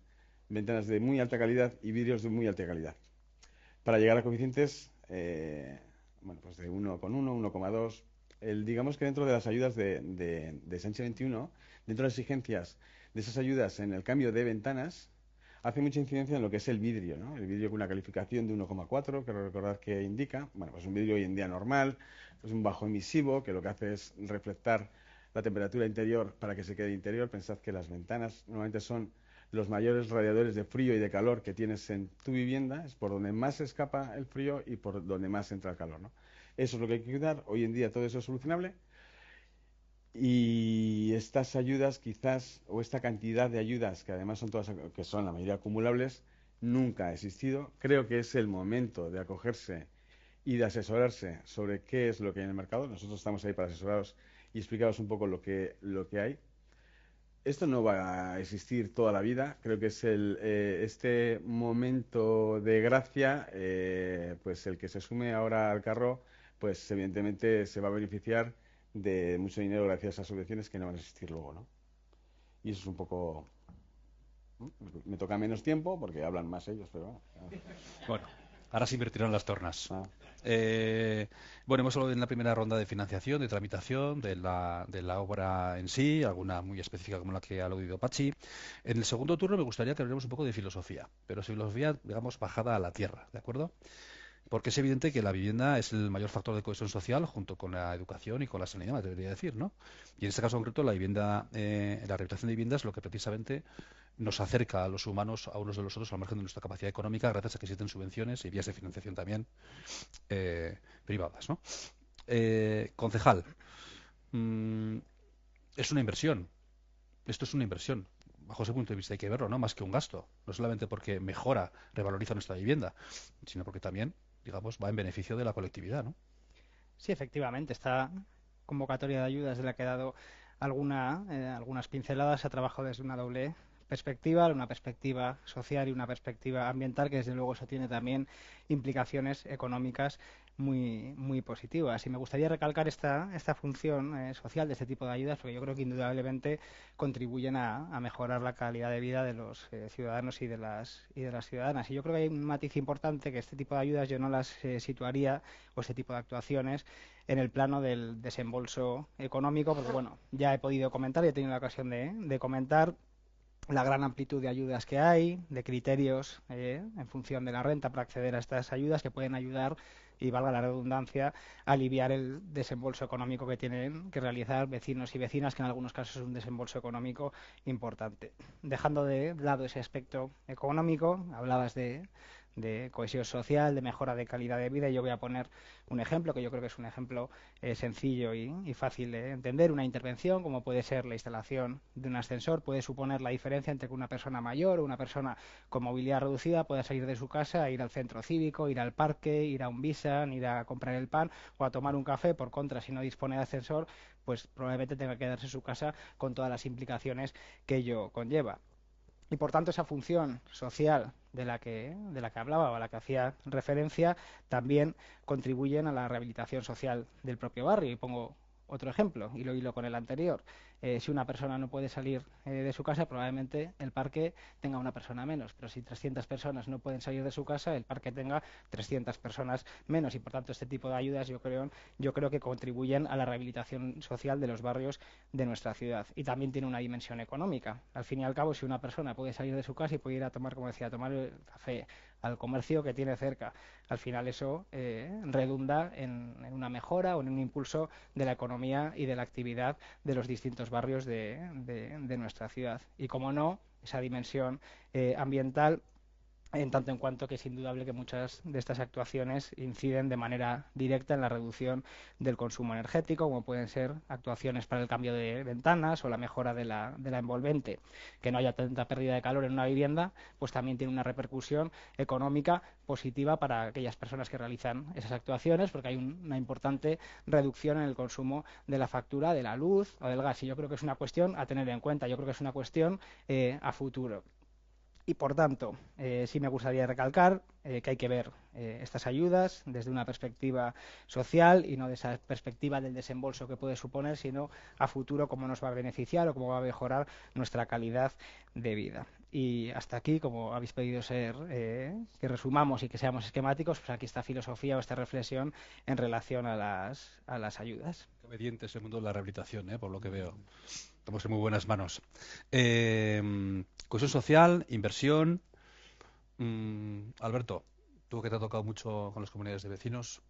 ventanas de muy alta calidad y vidrios de muy alta calidad. Para llegar a coeficientes, bueno, pues de 1,1, 1,2. Digamos que dentro de las ayudas de Sánchez 21, dentro de las exigencias de esas ayudas en el cambio de ventanas, hace mucha incidencia en lo que es el vidrio, ¿no? El vidrio con una calificación de 1,4, quiero recordar que indica, bueno, pues un vidrio hoy en día normal, pues un bajo emisivo, que lo que hace es reflectar la temperatura interior para que se quede interior. Pensad que las ventanas normalmente son los mayores radiadores de frío y de calor que tienes en tu vivienda, es por donde más se escapa el frío y por donde más entra el calor, ¿no? Eso es lo que hay que cuidar. Hoy en día todo eso es solucionable. Y estas ayudas quizás, o esta cantidad de ayudas, que además son todas, que son la mayoría acumulables, nunca ha existido. Creo que es el momento de acogerse y de asesorarse sobre qué es lo que hay en el mercado. Nosotros estamos ahí para asesoraros y explicaros un poco lo que hay. Esto no va a existir toda la vida. Creo que es este momento de gracia, pues el que se sume ahora al carro, pues evidentemente se va a beneficiar de mucho dinero gracias a subvenciones que no van a existir luego, ¿no? Y eso es un poco... Me toca menos tiempo porque hablan más ellos, pero... Bueno, ahora se invertirán las tornas. Ah. Bueno, hemos hablado en la primera ronda de financiación, de tramitación, de la obra en sí, alguna muy específica como la que ha aludido Pachi. En el segundo turno me gustaría que hablemos un poco de filosofía, pero filosofía, digamos, bajada a la tierra, ¿de acuerdo? Porque es evidente que la vivienda es el mayor factor de cohesión social junto con la educación y con la sanidad, me debería decir, ¿no? Y en este caso concreto, la rehabilitación de viviendas es lo que precisamente nos acerca a los humanos a unos de los otros al margen de nuestra capacidad económica, gracias a que existen subvenciones y vías de financiación también privadas, ¿no? Concejal, es una inversión. Esto es una inversión. Bajo ese punto de vista hay que verlo, ¿no? Más que un gasto. No solamente porque mejora, revaloriza nuestra vivienda, sino porque también, digamos, va en beneficio de la colectividad, ¿no? Sí, efectivamente, esta convocatoria de ayudas de la que he dado algunas pinceladas se ha trabajado desde una doble perspectiva, una perspectiva social y una perspectiva ambiental, que desde luego eso tiene también implicaciones económicas muy positivas. Y me gustaría recalcar esta función social de este tipo de ayudas, porque yo creo que indudablemente contribuyen a mejorar la calidad de vida de los ciudadanos y de las ciudadanas. Y yo creo que hay un matiz importante, que este tipo de ayudas yo no las situaría, o este tipo de actuaciones, en el plano del desembolso económico, porque bueno, ya he podido comentar, ya he tenido la ocasión de comentar la gran amplitud de ayudas que hay, de criterios en función de la renta para acceder a estas ayudas, que pueden ayudar, y valga la redundancia, a aliviar el desembolso económico que tienen que realizar vecinos y vecinas, que en algunos casos es un desembolso económico importante. Dejando de lado ese aspecto económico, hablabas de cohesión social, de mejora de calidad de vida, y yo voy a poner un ejemplo que yo creo que es un ejemplo sencillo y fácil de entender. Una intervención como puede ser la instalación de un ascensor puede suponer la diferencia entre que una persona mayor o una persona con movilidad reducida pueda salir de su casa, ir al centro cívico, ir al parque, ir a un Bisan, ir a comprar el pan o a tomar un café. Por contra, si no dispone de ascensor, pues probablemente tenga que quedarse en su casa, con todas las implicaciones que ello conlleva. Y por tanto esa función social de la que hablaba, o a la que hacía referencia, también contribuyen a la rehabilitación social del propio barrio. Y pongo otro ejemplo, y lo hilo con el anterior. Si una persona no puede salir de su casa, probablemente el parque tenga una persona menos, pero si 300 personas no pueden salir de su casa, el parque tenga 300 personas menos, y por tanto este tipo de ayudas yo creo que contribuyen a la rehabilitación social de los barrios de nuestra ciudad. Y también tiene una dimensión económica. Al fin y al cabo, si una persona puede salir de su casa y puede ir a tomar, como decía, a tomar el café al comercio que tiene cerca, al final eso redunda en una mejora o en un impulso de la economía y de la actividad de los distintos barrios de nuestra ciudad. Y como no, esa dimensión ambiental, en tanto en cuanto que es indudable que muchas de estas actuaciones inciden de manera directa en la reducción del consumo energético, como pueden ser actuaciones para el cambio de ventanas o la mejora de la envolvente. Que no haya tanta pérdida de calor en una vivienda, pues también tiene una repercusión económica positiva para aquellas personas que realizan esas actuaciones, porque hay una importante reducción en el consumo de la factura de la luz o del gas. Y yo creo que es una cuestión a tener en cuenta, yo creo que es una cuestión a futuro. Y por tanto, sí me gustaría recalcar que hay que ver estas ayudas desde una perspectiva social y no de esa perspectiva del desembolso que puede suponer, sino a futuro cómo nos va a beneficiar o cómo va a mejorar nuestra calidad de vida. Y hasta aquí, como habéis pedido ser, que resumamos y que seamos esquemáticos, pues aquí esta filosofía o esta reflexión en relación a las ayudas. Qué obediente es el mundo de la rehabilitación, por lo que veo. Estamos en muy buenas manos. Cohesión social, inversión. Alberto, tú que te ha tocado mucho con las comunidades de vecinos,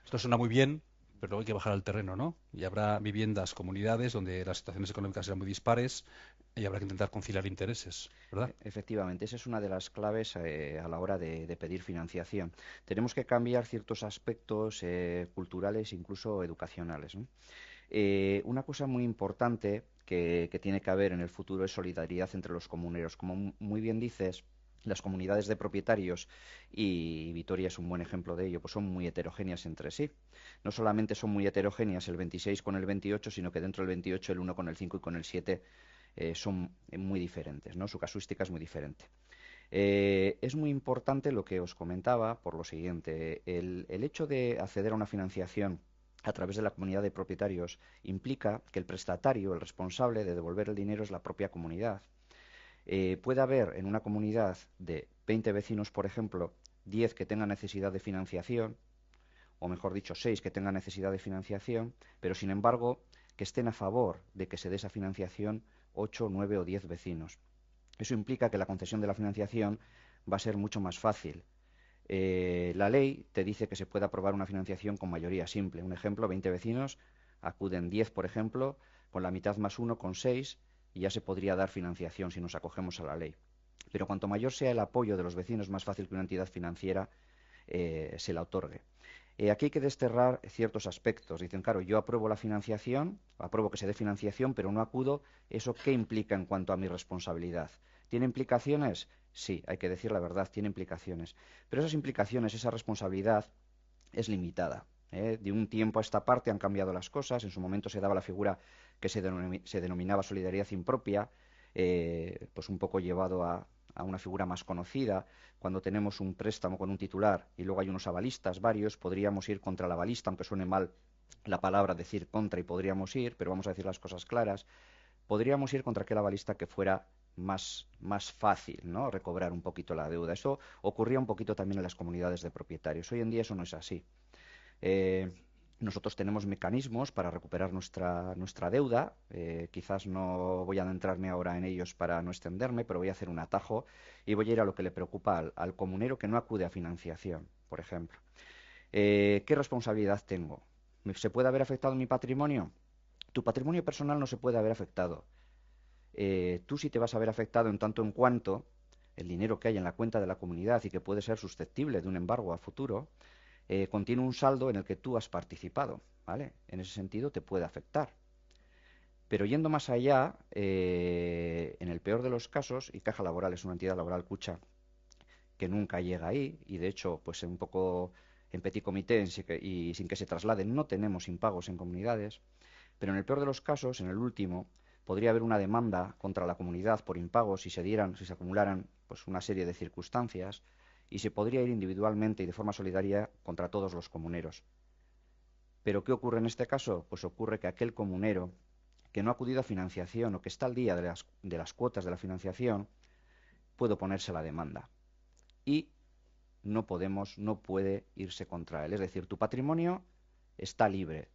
esto suena muy bien, pero luego hay que bajar al terreno, ¿no? Y habrá viviendas, comunidades donde las situaciones económicas serán muy dispares y habrá que intentar conciliar intereses, ¿verdad? Efectivamente, esa es una de las claves a la hora de pedir financiación. Tenemos que cambiar ciertos aspectos culturales, incluso educacionales, ¿no? Una cosa muy importante que tiene que haber en el futuro es solidaridad entre los comuneros. Como muy bien dices, las comunidades de propietarios, y Vitoria es un buen ejemplo de ello, pues son muy heterogéneas entre sí. No solamente son muy heterogéneas el 26 con el 28, sino que dentro del 28 el 1 con el 5 y con el 7 son muy diferentes, ¿no? Su casuística es muy diferente. Es muy importante lo que os comentaba por lo siguiente. El hecho de acceder a una financiación a través de la comunidad de propietarios implica que el prestatario, el responsable de devolver el dinero es la propia comunidad. Puede haber en una comunidad de 20 vecinos, por ejemplo, 10 que tengan necesidad de financiación, o mejor dicho, 6 que tengan necesidad de financiación, pero sin embargo que estén a favor de que se dé esa financiación 8, 9 o 10 vecinos. Eso implica que la concesión de la financiación va a ser mucho más fácil. La ley te dice que se puede aprobar una financiación con mayoría simple. Un ejemplo, 20 vecinos, acuden 10, por ejemplo, con la mitad más 1, con 6, y ya se podría dar financiación si nos acogemos a la ley. Pero cuanto mayor sea el apoyo de los vecinos, más fácil que una entidad financiera se la otorgue. Aquí hay que desterrar ciertos aspectos. Dicen, claro, yo apruebo la financiación, apruebo que se dé financiación, pero no acudo. ¿Eso qué implica en cuanto a mi responsabilidad? ¿Tiene implicaciones? Sí, hay que decir la verdad, tiene implicaciones. Pero esas implicaciones, esa responsabilidad es limitada. De un tiempo a esta parte han cambiado las cosas. En su momento se daba la figura que se denominaba solidaridad impropia, pues un poco llevado a una figura más conocida. Cuando tenemos un préstamo con un titular y luego hay unos avalistas varios, podríamos ir contra el avalista, aunque suene mal la palabra decir contra, y podríamos ir, pero vamos a decir las cosas claras. Podríamos ir contra aquel avalista que fuera más fácil, ¿no?, recobrar un poquito la deuda. Eso ocurría un poquito también en las comunidades de propietarios. Hoy en día eso no es así. Nosotros tenemos mecanismos para recuperar nuestra deuda. Quizás no voy a adentrarme ahora en ellos para no extenderme, pero voy a hacer un atajo y voy a ir a lo que le preocupa al comunero que no acude a financiación, por ejemplo. ¿Qué responsabilidad tengo? ¿Se puede haber afectado mi patrimonio? Tu patrimonio personal no se puede haber afectado. Tú sí te vas a ver afectado en tanto en cuanto el dinero que hay en la cuenta de la comunidad y que puede ser susceptible de un embargo a futuro contiene un saldo en el que tú has participado, ¿vale? En ese sentido te puede afectar. Pero yendo más allá, en el peor de los casos, y Caja Laboral es una entidad laboral cucha que nunca llega ahí, y de hecho, pues un poco en petit comité y sin que se trasladen, no tenemos impagos en comunidades, pero en el peor de los casos, en el último, podría haber una demanda contra la comunidad por impagos si se acumularan pues una serie de circunstancias, y se podría ir individualmente y de forma solidaria contra todos los comuneros. Pero ¿qué ocurre en este caso? Pues ocurre que aquel comunero que no ha acudido a financiación o que está al día de las cuotas de la financiación puede oponerse a la demanda y no puede irse contra él. Es decir, tu patrimonio está libre.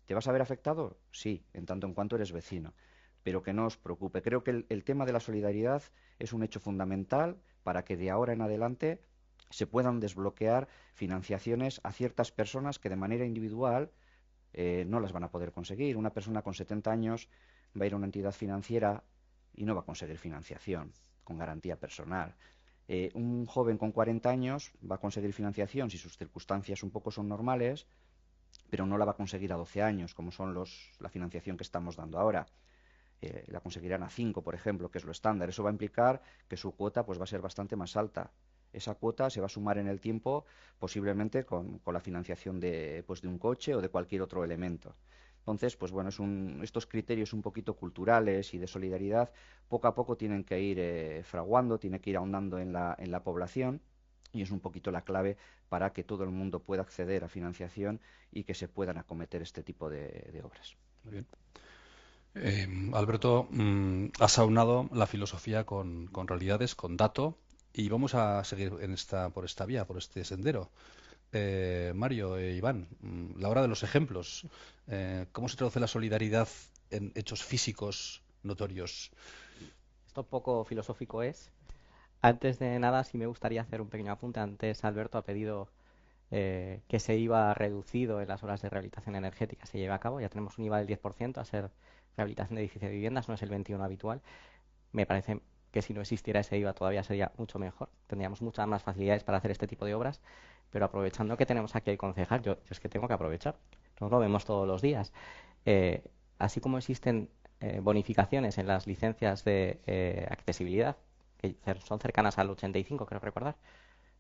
¿Te vas a ver afectado? Sí, en tanto en cuanto eres vecino. Pero que no os preocupe. Creo que el tema de la solidaridad es un hecho fundamental para que de ahora en adelante se puedan desbloquear financiaciones a ciertas personas que de manera individual no las van a poder conseguir. Una persona con 70 años va a ir a una entidad financiera y no va a conseguir financiación con garantía personal. Un joven con 40 años va a conseguir financiación si sus circunstancias un poco son normales, pero no la va a conseguir a 12 años, como son la financiación que estamos dando ahora. La conseguirán a 5, por ejemplo, que es lo estándar. Eso va a implicar que su cuota pues, va a ser bastante más alta. Esa cuota se va a sumar en el tiempo posiblemente con la financiación de un coche o de cualquier otro elemento. Entonces, pues bueno, estos criterios un poquito culturales y de solidaridad poco a poco tienen que ir fraguando, tienen que ir ahondando en la población y es un poquito la clave para que todo el mundo pueda acceder a financiación y que se puedan acometer este tipo de obras. Muy bien. Alberto, has aunado la filosofía con realidades, con dato, y vamos a seguir por esta vía, por este sendero. Mario e Iván, la hora de los ejemplos. ¿Cómo se traduce la solidaridad en hechos físicos notorios? Esto poco filosófico es. Antes de nada, sí me gustaría hacer un pequeño apunte. Antes Alberto ha pedido que ese IVA reducido en las obras de rehabilitación energética se lleve a cabo. Ya tenemos un IVA del 10% a ser rehabilitación de edificios de viviendas, no es el 21% habitual. Me parece que si no existiera ese IVA todavía sería mucho mejor. Tendríamos muchas más facilidades para hacer este tipo de obras, pero aprovechando que tenemos aquí al concejal, yo es que tengo que aprovechar. Nos lo vemos todos los días. Así como existen bonificaciones en las licencias de accesibilidad, que son cercanas al 85%, creo recordar,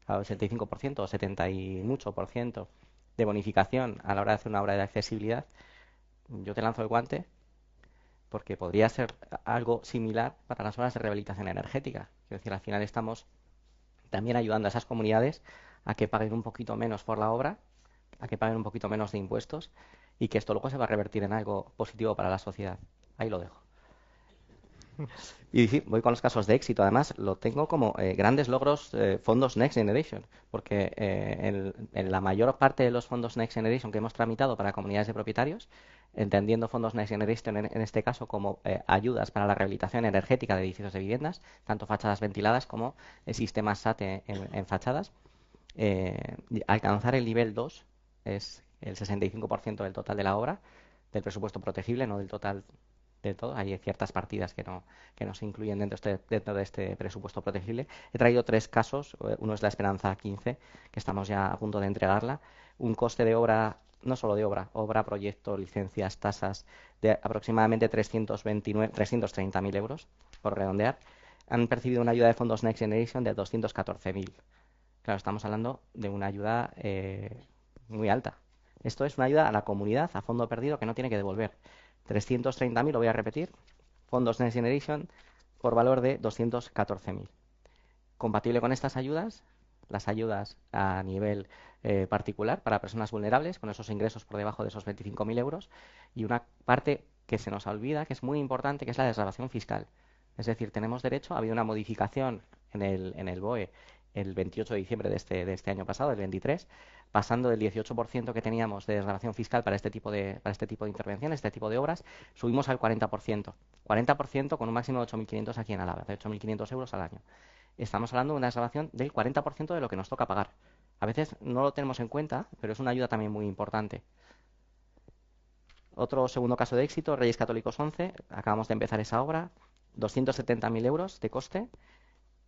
al 85% o 70 y mucho por ciento de bonificación a la hora de hacer una obra de accesibilidad, yo te lanzo el guante porque podría ser algo similar para las obras de rehabilitación energética. Es decir, al final estamos también ayudando a esas comunidades a que paguen un poquito menos por la obra, a que paguen un poquito menos de impuestos y que esto luego se va a revertir en algo positivo para la sociedad. Ahí lo dejo. Y sí, voy con los casos de éxito. Además, lo tengo como grandes logros fondos Next Generation, porque en la mayor parte de los fondos Next Generation que hemos tramitado para comunidades de propietarios, entendiendo fondos Next Generation en este caso como ayudas para la rehabilitación energética de edificios de viviendas, tanto fachadas ventiladas como sistemas SAT en fachadas, alcanzar el nivel 2 es el 65% del total de la obra, del presupuesto protegible, no del total de todo. Hay ciertas partidas que no se incluyen dentro de este presupuesto protegible. He traído 3 casos. Uno es la Esperanza 15, que estamos ya a punto de entregarla. Un coste de obra, no solo de obra, proyecto, licencias, tasas, de aproximadamente 330.000 euros, por redondear. Han percibido una ayuda de fondos Next Generation de 214.000. Claro, estamos hablando de una ayuda muy alta. Esto es una ayuda a la comunidad a fondo perdido que no tiene que devolver. 330.000, lo voy a repetir, fondos Next Generation por valor de 214.000. Compatible con estas ayudas, las ayudas a nivel particular para personas vulnerables con esos ingresos por debajo de esos 25.000 euros y una parte que se nos olvida, que es muy importante, que es la desgravación fiscal. Es decir, tenemos derecho, ha habido una modificación en el BOE el 28 de diciembre de este año pasado, el 23, pasando del 18% que teníamos de desgravación fiscal para este tipo de intervenciones, este tipo de obras, subimos al 40%. 40% con un máximo de 8.500 aquí en Álava, de 8.500 euros al año. Estamos hablando de una desgravación del 40% de lo que nos toca pagar. A veces no lo tenemos en cuenta, pero es una ayuda también muy importante. Otro segundo caso de éxito, Reyes Católicos 11, acabamos de empezar esa obra, 270.000 euros de coste,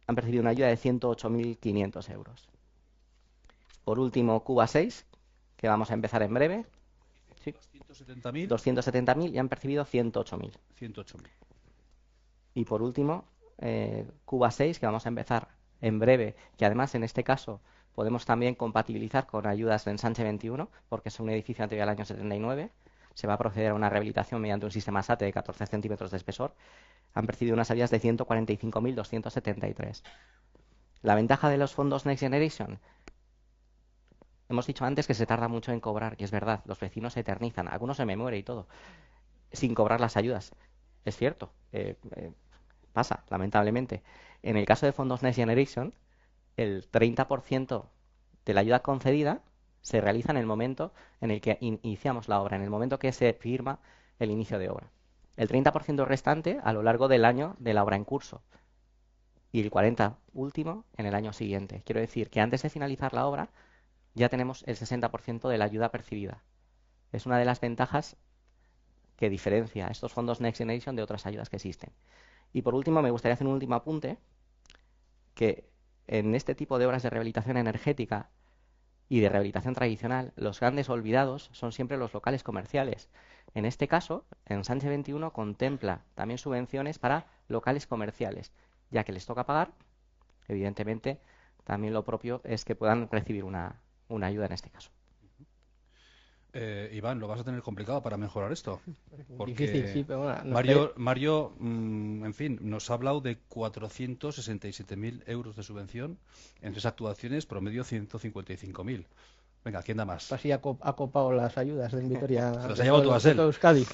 han percibido una ayuda de 108.500 euros. Por último, Cuba 6, que vamos a empezar en breve. ¿Sí? 270.000 y han percibido 108.000. 108.000. Y por último, Cuba 6, que vamos a empezar en breve, que además en este caso podemos también compatibilizar con ayudas de Ensanche 21, porque es un edificio anterior al año 79. Se va a proceder a una rehabilitación mediante un sistema SAT de 14 centímetros de espesor. Han percibido unas ayudas de 145.273. La ventaja de los fondos Next Generation, Hemos dicho antes que se tarda mucho en cobrar, y es verdad, los vecinos se eternizan, algunos se me mueren y todo, sin cobrar las ayudas. Es cierto, pasa, lamentablemente. En el caso de fondos Next Generation, el 30% de la ayuda concedida se realiza en el momento en el que iniciamos la obra, en el momento que se firma el inicio de obra. El 30% restante a lo largo del año de la obra en curso y el 40% último en el año siguiente. Quiero decir que antes de finalizar la obra ya tenemos el 60% de la ayuda percibida. Es una de las ventajas que diferencia estos fondos Next Generation de otras ayudas que existen. Y por último, me gustaría hacer un último apunte, que en este tipo de obras de rehabilitación energética y de rehabilitación tradicional, los grandes olvidados son siempre los locales comerciales. En este caso, en Sánchez 21 contempla también subvenciones para locales comerciales, ya que les toca pagar, evidentemente, también lo propio es que puedan recibir una ayuda en este caso. Iván, lo vas a tener complicado para mejorar esto. Porque Difícil, sí, pero bueno, Mario, en fin, nos ha hablado de 467.000 euros de subvención en 3 actuaciones, promedio 155.000. Venga, ¿quién da más? así ha copado las ayudas de Vitoria. Se las ha llevado tú a de todo Euskadi.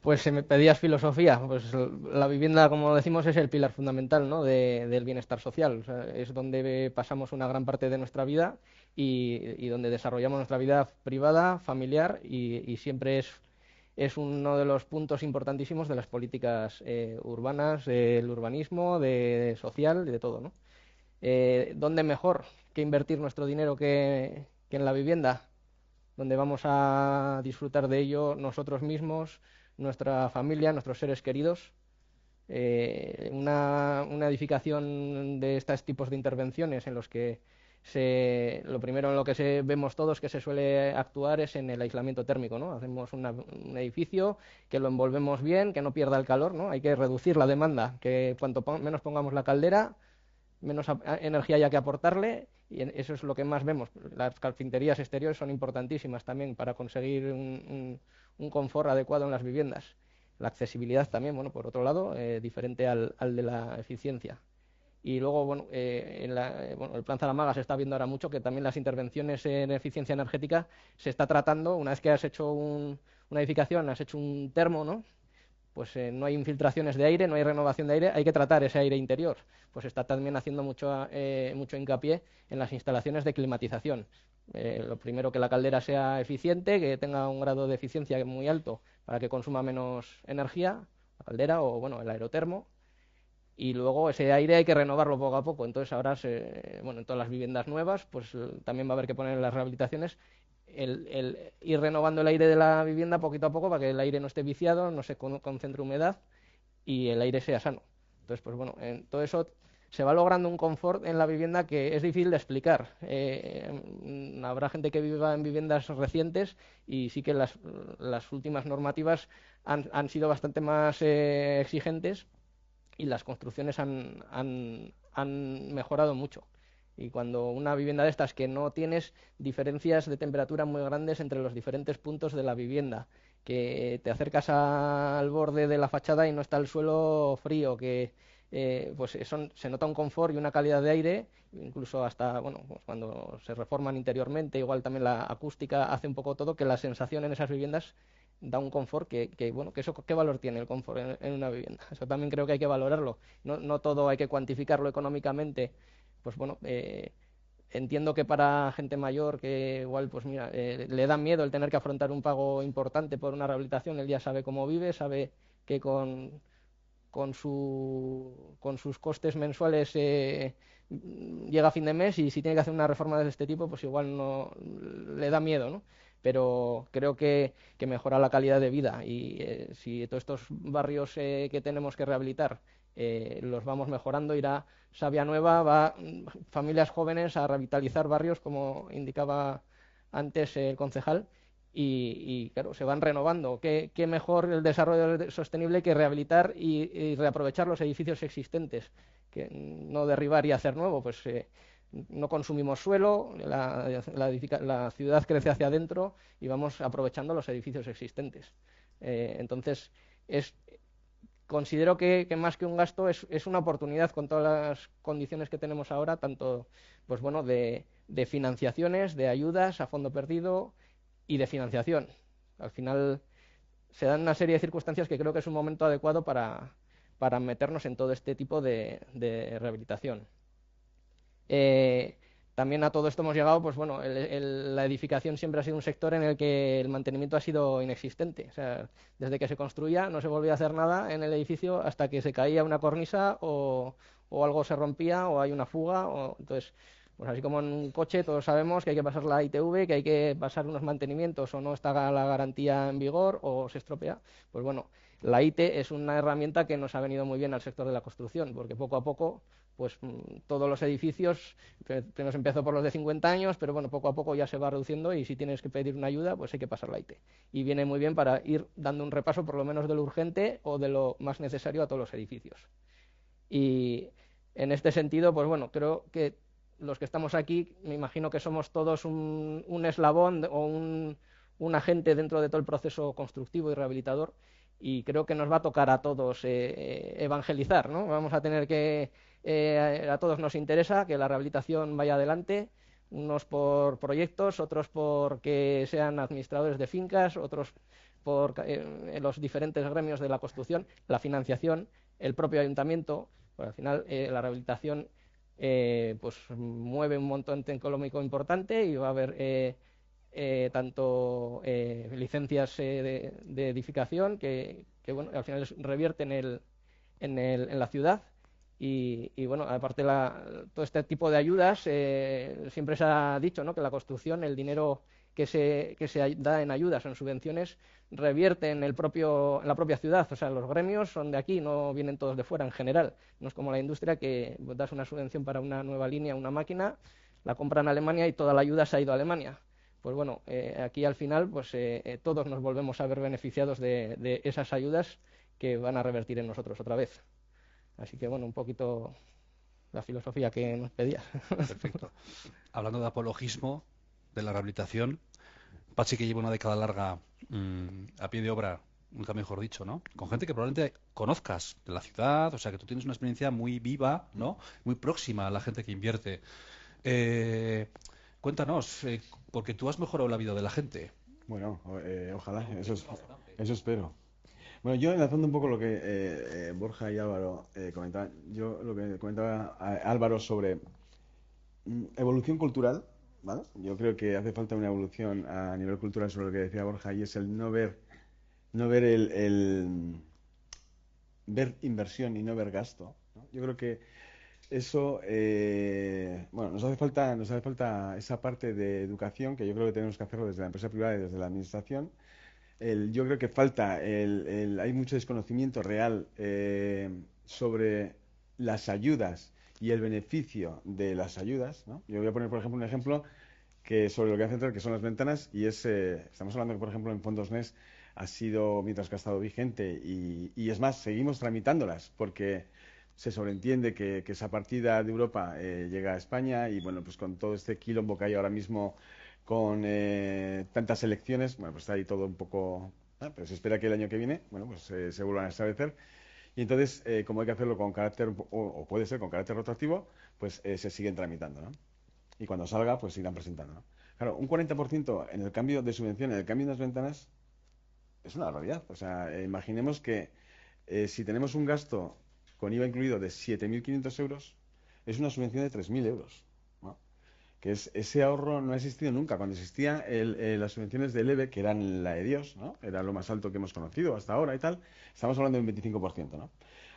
Pues se me pedías filosofía. Pues la vivienda, como decimos, es el pilar fundamental, ¿no?, del bienestar social. O sea, es donde pasamos una gran parte de nuestra vida y donde desarrollamos nuestra vida privada, familiar y siempre es uno de los puntos importantísimos de las políticas urbanas, del urbanismo, de social, de todo, ¿no? ¿Dónde mejor que invertir nuestro dinero que en la vivienda? Donde vamos a disfrutar de ello nosotros mismos, nuestra familia, nuestros seres queridos. Una edificación de estos tipos de intervenciones en los que lo primero en lo que vemos todos que se suele actuar es en el aislamiento térmico, ¿no? Hacemos un edificio que lo envolvemos bien, que no pierda el calor, ¿no? Hay que reducir la demanda, que cuanto menos pongamos la caldera, menos energía haya que aportarle, y eso es lo que más vemos. Las carpinterías exteriores son importantísimas también para conseguir un confort adecuado en las viviendas. La accesibilidad también, bueno, por otro lado, diferente al de la eficiencia. Y luego, bueno, el plan Zaramaga se está viendo ahora mucho que también las intervenciones en eficiencia energética se está tratando, una vez que has hecho una edificación, has hecho un termo, ¿no?, pues no hay infiltraciones de aire, no hay renovación de aire, hay que tratar ese aire interior. Pues está también haciendo mucho hincapié en las instalaciones de climatización. Lo primero, que la caldera sea eficiente, que tenga un grado de eficiencia muy alto para que consuma menos energía, la caldera o bueno, el aerotermo. Y luego ese aire hay que renovarlo poco a poco. Entonces ahora, en todas las viviendas nuevas, pues también va a haber que poner en las rehabilitaciones el ir renovando el aire de la vivienda poquito a poco para que el aire no esté viciado, no se concentre humedad y el aire sea sano. Entonces, pues bueno, en todo eso se va logrando un confort en la vivienda que es difícil de explicar. Habrá gente que viva en viviendas recientes y sí que las últimas normativas han sido bastante más exigentes y las construcciones han mejorado mucho. Y cuando una vivienda de estas que no tienes diferencias de temperatura muy grandes entre los diferentes puntos de la vivienda, que te acercas al borde de la fachada y no está el suelo frío, que pues se nota un confort y una calidad de aire, incluso hasta pues cuando se reforman interiormente, igual también la acústica hace un poco todo, que la sensación en esas viviendas da un confort que eso, ¿qué valor tiene el confort en una vivienda? Eso también creo que hay que valorarlo. No todo hay que cuantificarlo económicamente. Pues bueno, entiendo que para gente mayor que igual, pues mira, le da miedo el tener que afrontar un pago importante por una rehabilitación, él ya sabe cómo vive, sabe que con sus costes mensuales llega a fin de mes, y si tiene que hacer una reforma de este tipo, pues igual no le da miedo, ¿no? Pero creo que mejora la calidad de vida, y si todos estos barrios que tenemos que rehabilitar los vamos mejorando, irá Savia Nueva, familias jóvenes a revitalizar barrios, como indicaba antes el concejal, y claro, se van renovando. ¿Qué mejor el desarrollo sostenible que rehabilitar y reaprovechar los edificios existentes, que no derribar y hacer nuevo? Pues no consumimos suelo, la ciudad crece hacia adentro y vamos aprovechando los edificios existentes. Entonces, considero que más que un gasto es una oportunidad con todas las condiciones que tenemos ahora, tanto pues bueno, de financiaciones, de ayudas a fondo perdido y de financiación. Al final se dan una serie de circunstancias que creo que es un momento adecuado para meternos en todo este tipo de rehabilitación. También a todo esto hemos llegado, pues bueno, la edificación siempre ha sido un sector en el que el mantenimiento ha sido inexistente. O sea, desde que se construía no se volvía a hacer nada en el edificio hasta que se caía una cornisa o algo se rompía o hay una fuga. Entonces, pues así como en un coche todos sabemos que hay que pasar la ITV, que hay que pasar unos mantenimientos o no está la garantía en vigor o se estropea. Pues bueno, la IT es una herramienta que nos ha venido muy bien al sector de la construcción, porque poco a poco pues todos los edificios, primero se empezó por los de 50 años, pero bueno, poco a poco ya se va reduciendo y si tienes que pedir una ayuda, pues hay que pasar la IT. Y viene muy bien para ir dando un repaso por lo menos de lo urgente o de lo más necesario a todos los edificios. Y en este sentido, pues bueno, creo que los que estamos aquí, me imagino que somos todos un eslabón o un agente dentro de todo el proceso constructivo y rehabilitador y creo que nos va a tocar a todos evangelizar, ¿no? Vamos a tener que a todos nos interesa que la rehabilitación vaya adelante, unos por proyectos, otros porque sean administradores de fincas, otros por los diferentes gremios de la construcción, la financiación, el propio ayuntamiento. Pues al final la rehabilitación pues mueve un montón económico importante y va a haber tanto licencias de edificación que bueno, al final revierten en la ciudad. Y bueno, aparte todo este tipo de ayudas, siempre se ha dicho, ¿no?, que la construcción, el dinero que se da en ayudas o en subvenciones, revierte en la propia ciudad. O sea, los gremios son de aquí, no vienen todos de fuera en general. No es como la industria que das una subvención para una nueva línea, una máquina, la compran en Alemania y toda la ayuda se ha ido a Alemania. Pues bueno, aquí al final pues todos nos volvemos a ver beneficiados de esas ayudas que van a revertir en nosotros otra vez. Así que, bueno, un poquito la filosofía que nos pedías. Perfecto. Hablando de apologismo, de la rehabilitación, Pachi que lleva una década larga a pie de obra, nunca mejor dicho, ¿no? Con gente que probablemente conozcas de la ciudad, o sea, que tú tienes una experiencia muy viva, ¿no? Muy próxima a la gente que invierte. Cuéntanos, porque tú has mejorado la vida de la gente. Bueno, ojalá, eso espero. Bueno, yo enlazando un poco lo que Borja y Álvaro comentaban, yo lo que comentaba Álvaro sobre evolución cultural, ¿vale? Yo creo que hace falta una evolución a nivel cultural sobre lo que decía Borja y es el no ver ver inversión y no ver gasto, ¿no? Yo creo que eso, bueno, nos hace falta esa parte de educación que yo creo que tenemos que hacerlo desde la empresa privada y desde la administración. Yo creo que falta, hay mucho desconocimiento real sobre las ayudas y el beneficio de las ayudas, ¿no? Yo voy a poner, por ejemplo, un ejemplo que sobre lo que hace centrar, que son las ventanas, y estamos hablando que, por ejemplo, en Fondos NES ha sido, mientras que ha estado vigente, y es más, seguimos tramitándolas, porque se sobreentiende que esa partida de Europa llega a España, y bueno, pues con todo este quilombo que hay ahora mismo con tantas elecciones, bueno, pues está ahí todo un poco, pero se espera que el año que viene, bueno, pues se vuelvan a establecer. Y entonces, como hay que hacerlo con carácter, o puede ser con carácter retroactivo, pues se siguen tramitando, ¿no? Y cuando salga, pues se irán presentando, ¿no? Claro, un 40% en el cambio de subvención, en el cambio de las ventanas, es una barbaridad. O sea, imaginemos que si tenemos un gasto con IVA incluido de 7.500 euros, es una subvención de 3.000 euros, ¿no? Que ese ahorro no ha existido nunca. Cuando existían las subvenciones del EVE, que eran la de Dios, ¿no? Era lo más alto que hemos conocido hasta ahora y tal, estamos hablando de un 25%, ¿no?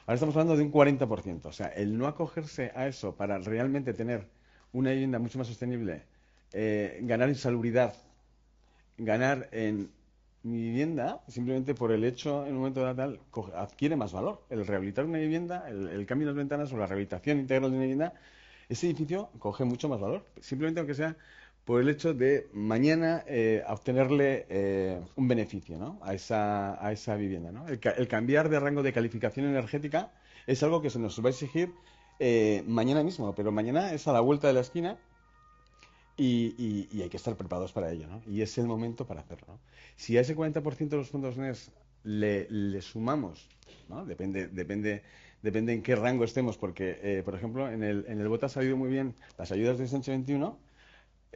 Ahora estamos hablando de un 40%. O sea, el no acogerse a eso para realmente tener una vivienda mucho más sostenible, ganar en salubridad, ganar en mi vivienda, simplemente por el hecho, en un momento tal, adquiere más valor. El rehabilitar una vivienda, el cambio de las ventanas o la rehabilitación integral de una vivienda, ese edificio coge mucho más valor. Simplemente aunque sea por el hecho de mañana obtenerle un beneficio, ¿no?, a esa vivienda, ¿no? El cambiar de rango de calificación energética es algo que se nos va a exigir mañana mismo, pero mañana es a la vuelta de la esquina. Y hay que estar preparados para ello, ¿no? Y es el momento para hacerlo, ¿no? Si a ese 40% de los fondos NES le sumamos, ¿no? Depende en qué rango estemos, porque, por ejemplo, en el BOT ha salido muy bien las ayudas de ensanche 21,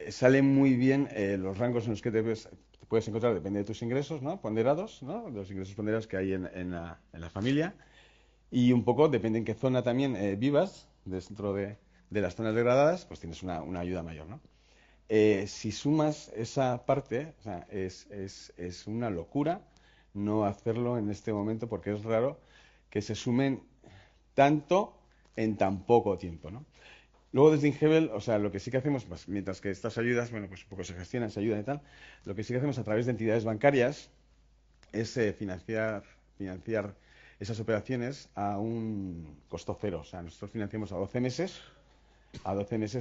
salen muy bien los rangos en los que te puedes encontrar, depende de tus ingresos, ¿no? Ponderados, ¿no? De los ingresos ponderados que hay en la familia, y un poco depende en qué zona también vivas, dentro de las zonas degradadas, pues tienes una ayuda mayor, ¿no? Si sumas esa parte, o sea, es una locura no hacerlo en este momento, porque es raro que se sumen tanto en tan poco tiempo, ¿no? Luego desde Ingebel, o sea, lo que sí que hacemos, pues, mientras que estas ayudas, bueno, pues un poco se gestionan, se ayudan y tal, lo que sí que hacemos a través de entidades bancarias es financiar esas operaciones a un costo cero. O sea, nosotros financiamos a 12 meses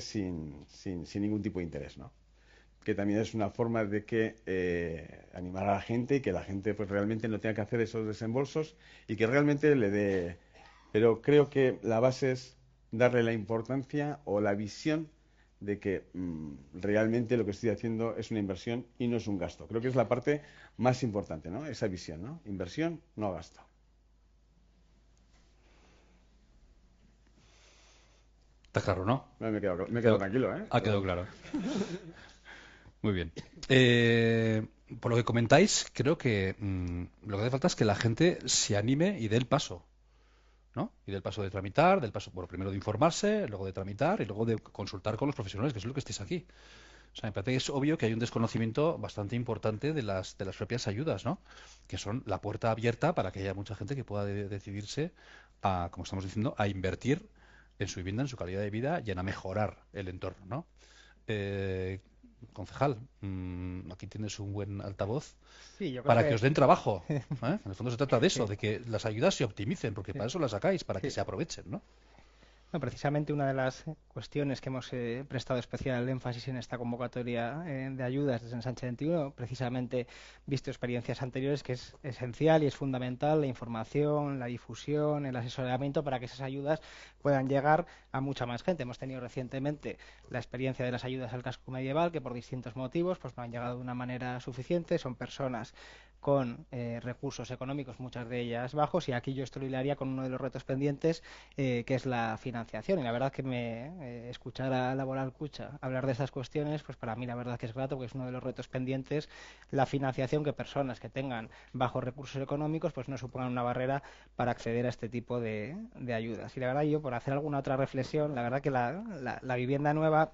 sin ningún tipo de interés, ¿no? Que también es una forma de que animar a la gente y que la gente pues realmente no tenga que hacer esos desembolsos y que realmente le dé. Pero creo que la base es darle la importancia o la visión de que realmente lo que estoy haciendo es una inversión y no es un gasto. Creo que es la parte más importante, ¿no? Esa visión, ¿no? Inversión, no gasto. Está claro, ¿no? No, me he quedado tranquilo, ¿eh? Ha quedado claro. Muy bien. Por lo que comentáis, creo que lo que hace falta es que la gente se anime y dé el paso, ¿no? Y del paso de tramitar, del paso, bueno, primero de informarse, luego de tramitar y luego de consultar con los profesionales, que es lo que estáis aquí. O sea, me parece que es obvio que hay un desconocimiento bastante importante de las propias ayudas, ¿no? Que son la puerta abierta para que haya mucha gente que pueda decidirse a, como estamos diciendo, a invertir en su vivienda, en su calidad de vida y en a mejorar el entorno, ¿no? Concejal, aquí tienes un buen altavoz Sí, yo creo para que os den trabajo. En el fondo se trata de eso, Sí. de que las ayudas se optimicen, porque para eso las sacáis, para que Sí. se aprovechen, ¿no? No, precisamente una de las cuestiones que hemos prestado especial énfasis en esta convocatoria de ayudas desde Ensanche 21, precisamente visto experiencias anteriores, que es esencial y es fundamental la información, la difusión, el asesoramiento para que esas ayudas puedan llegar a mucha más gente. Hemos tenido recientemente la experiencia de las ayudas al casco medieval, que por distintos motivos pues no han llegado de una manera suficiente. Son personas con recursos económicos, muchas de ellas bajos, y aquí yo esto lo hilaría con uno de los retos pendientes, que es la financiación. Y la verdad que escuchar a Laboral Cucha hablar de estas cuestiones, pues para mí la verdad que es grato, porque es uno de los retos pendientes, la financiación, que personas que tengan bajos recursos económicos pues no supongan una barrera para acceder a este tipo de ayudas. Y la verdad, yo por hacer alguna otra reflexión, la verdad que la vivienda nueva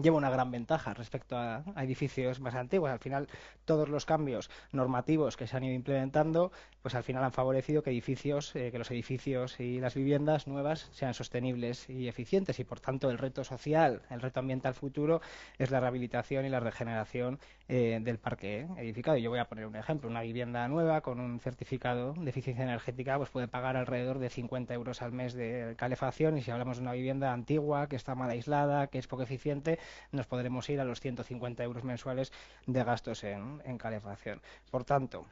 lleva una gran ventaja respecto a edificios más antiguos. Al final, todos los cambios normativos que se han ido implementando, pues al final han favorecido que los edificios y las viviendas nuevas sean sostenibles y eficientes, y por tanto el reto social, el reto ambiental futuro es la rehabilitación y la regeneración del parque edificado. Y yo voy a poner un ejemplo: una vivienda nueva con un certificado de eficiencia energética pues puede pagar alrededor de 50 euros al mes de calefacción, y si hablamos de una vivienda antigua que está mal aislada, que es poco eficiente, nos podremos ir a los 150 euros mensuales de gastos en calefacción. Por tanto,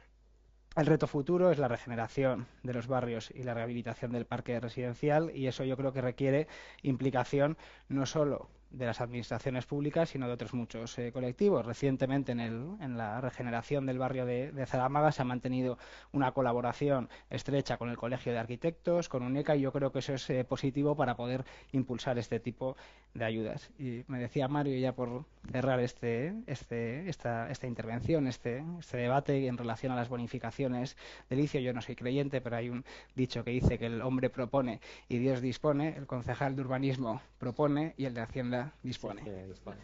el reto futuro es la regeneración de los barrios y la rehabilitación del parque residencial, y eso yo creo que requiere implicación no solo de las administraciones públicas, sino de otros muchos colectivos. Recientemente, en la regeneración del barrio de Zaramaga, se ha mantenido una colaboración estrecha con el Colegio de Arquitectos, con UNECA, y yo creo que eso es positivo para poder impulsar este tipo de ayudas. Y me decía Mario, ya por cerrar esta intervención, este debate en relación a las bonificaciones del ICIO. Yo no soy creyente, pero hay un dicho que dice que el hombre propone y Dios dispone. El concejal de urbanismo propone y el de Hacienda dispone. Sí, dispone.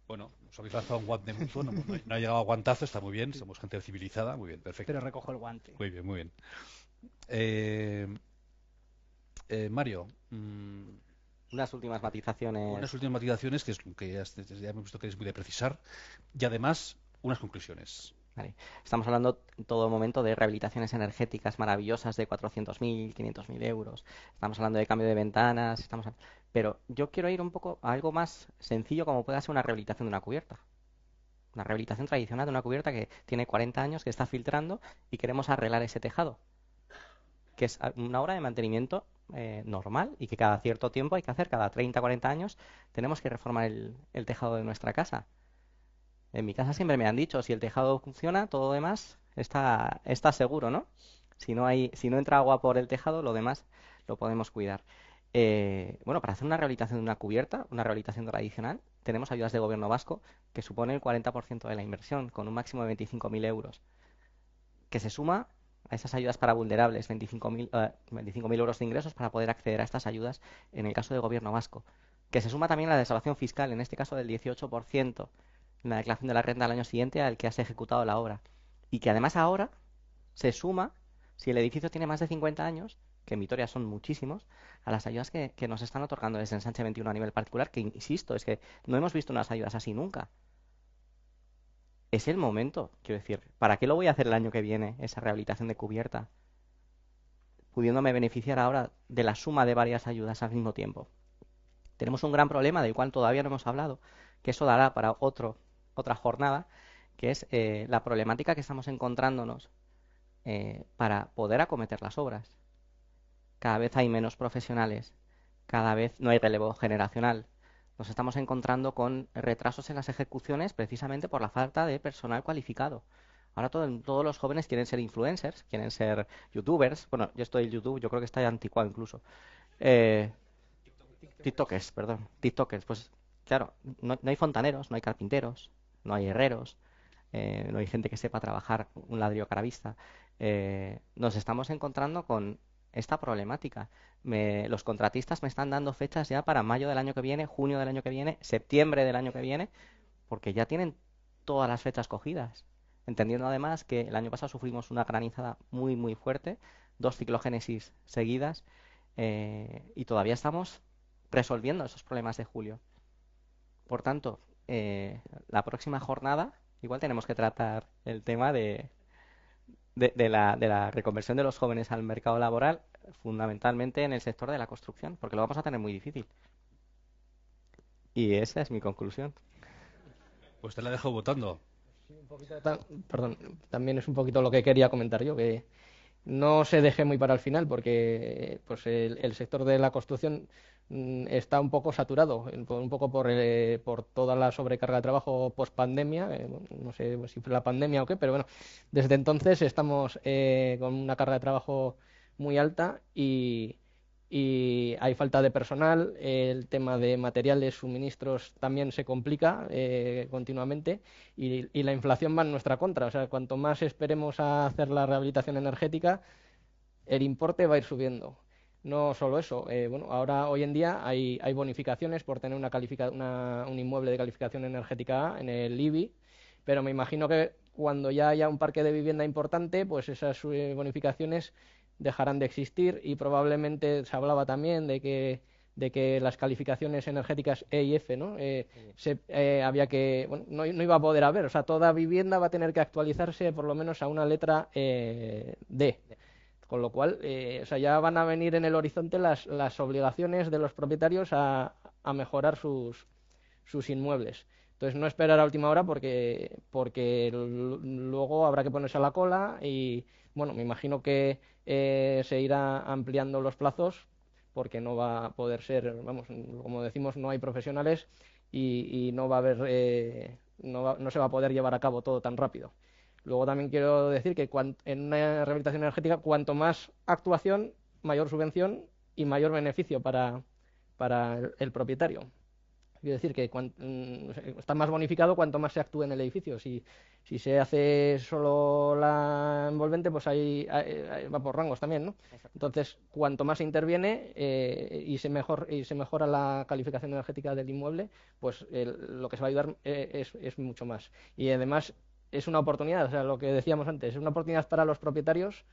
Bueno, os habéis lanzado un guante mutuo, no ha llegado a guantazo, está muy bien, somos gente civilizada, muy bien, perfecto. Pero recojo el guante. Muy bien, muy bien. Mario, Unas últimas matizaciones. unas últimas matizaciones que ya hemos visto que es muy de precisar, y además unas conclusiones. Vale. Estamos hablando en todo momento de rehabilitaciones energéticas maravillosas de 400.000, 500.000 euros. Estamos hablando de cambio de ventanas. Pero yo quiero ir un poco a algo más sencillo, como puede ser una rehabilitación de una cubierta. Una rehabilitación tradicional de una cubierta que tiene 40 años, que está filtrando, y queremos arreglar ese tejado, que es una obra de mantenimiento normal, y que cada cierto tiempo hay que hacer, cada 30, 40 años, tenemos que reformar el tejado de nuestra casa. En mi casa siempre me han dicho, si el tejado funciona, todo lo demás está seguro, ¿no? Si no entra agua por el tejado, lo demás lo podemos cuidar. Bueno, para hacer una rehabilitación de una cubierta, una rehabilitación tradicional, tenemos ayudas de gobierno vasco que suponen el 40% de la inversión, con un máximo de 25.000 euros, que se suma a esas ayudas para vulnerables, 25.000 euros de ingresos para poder acceder a estas ayudas en el caso de gobierno vasco, que se suma también a la desgravación fiscal, en este caso del 18%, en la declaración de la renta al año siguiente al que has ejecutado la obra, y que además ahora se suma, si el edificio tiene más de 50 años, que en Vitoria son muchísimos, a las ayudas que nos están otorgando desde Ensanche 21 a nivel particular, que insisto, es que no hemos visto unas ayudas así nunca. Es el momento, quiero decir, ¿para qué lo voy a hacer el año que viene, esa rehabilitación de cubierta, pudiéndome beneficiar ahora de la suma de varias ayudas al mismo tiempo? Tenemos un gran problema del cual todavía no hemos hablado, que eso dará para otra jornada, que es la problemática que estamos encontrándonos para poder acometer las obras. Cada vez hay menos profesionales, cada vez no hay relevo generacional. Nos estamos encontrando con retrasos en las ejecuciones precisamente por la falta de personal cualificado. Ahora todos los jóvenes quieren ser influencers, quieren ser youtubers. Bueno, yo estoy en YouTube, yo creo que está anticuado incluso. TikTokers, perdón. TikTokers, pues claro, no hay fontaneros, no hay carpinteros, no hay herreros, no hay gente que sepa trabajar un ladrillo caravista. Nos estamos encontrando con esta problemática. Los contratistas me están dando fechas ya para mayo del año que viene, junio del año que viene, septiembre del año que viene, porque ya tienen todas las fechas cogidas. Entendiendo además que el año pasado sufrimos una granizada muy, muy fuerte, 2 ciclogénesis seguidas, y todavía estamos resolviendo esos problemas de julio. Por tanto, la próxima jornada igual tenemos que tratar el tema de la reconversión de los jóvenes al mercado laboral, fundamentalmente en el sector de la construcción, porque lo vamos a tener muy difícil. Y esa es mi conclusión. Pues te la dejo votando. Sí, perdón, también es un poquito lo que quería comentar yo, que no se deje muy para el final, porque pues el sector de la construcción está un poco saturado, un poco por toda la sobrecarga de trabajo post pandemia, no sé si fue la pandemia o qué, pero bueno, desde entonces estamos con una carga de trabajo muy alta y hay falta de personal, el tema de materiales, suministros también se complica continuamente y la inflación va en nuestra contra. O sea, cuanto más esperemos a hacer la rehabilitación energética, el importe va a ir subiendo. No solo eso, bueno, ahora hoy en día hay bonificaciones por tener un inmueble de calificación energética A en el IBI, pero me imagino que cuando ya haya un parque de vivienda importante, pues esas bonificaciones dejarán de existir y probablemente se hablaba también de que las calificaciones energéticas E y F, ¿no? Había que, bueno, no iba a poder haber, o sea, toda vivienda va a tener que actualizarse por lo menos a una letra D. Con lo cual, o sea, ya van a venir en el horizonte las obligaciones de los propietarios a mejorar sus inmuebles. Entonces, no esperar a última hora porque luego habrá que ponerse a la cola y, bueno, me imagino que se irá ampliando los plazos porque no va a poder ser, vamos, como decimos, no hay profesionales y no va a haber, no se va a poder llevar a cabo todo tan rápido. Luego también quiero decir que en una rehabilitación energética, cuanto más actuación, mayor subvención y mayor beneficio para el propietario. Quiero decir que está más bonificado cuanto más se actúe en el edificio. Si se hace solo la envolvente, pues ahí va por rangos también, ¿no? Entonces, cuanto más se interviene y se mejora la calificación energética del inmueble, pues lo que se va a ayudar es mucho más. Y además es una oportunidad, o sea, lo que decíamos antes, es una oportunidad para los propietarios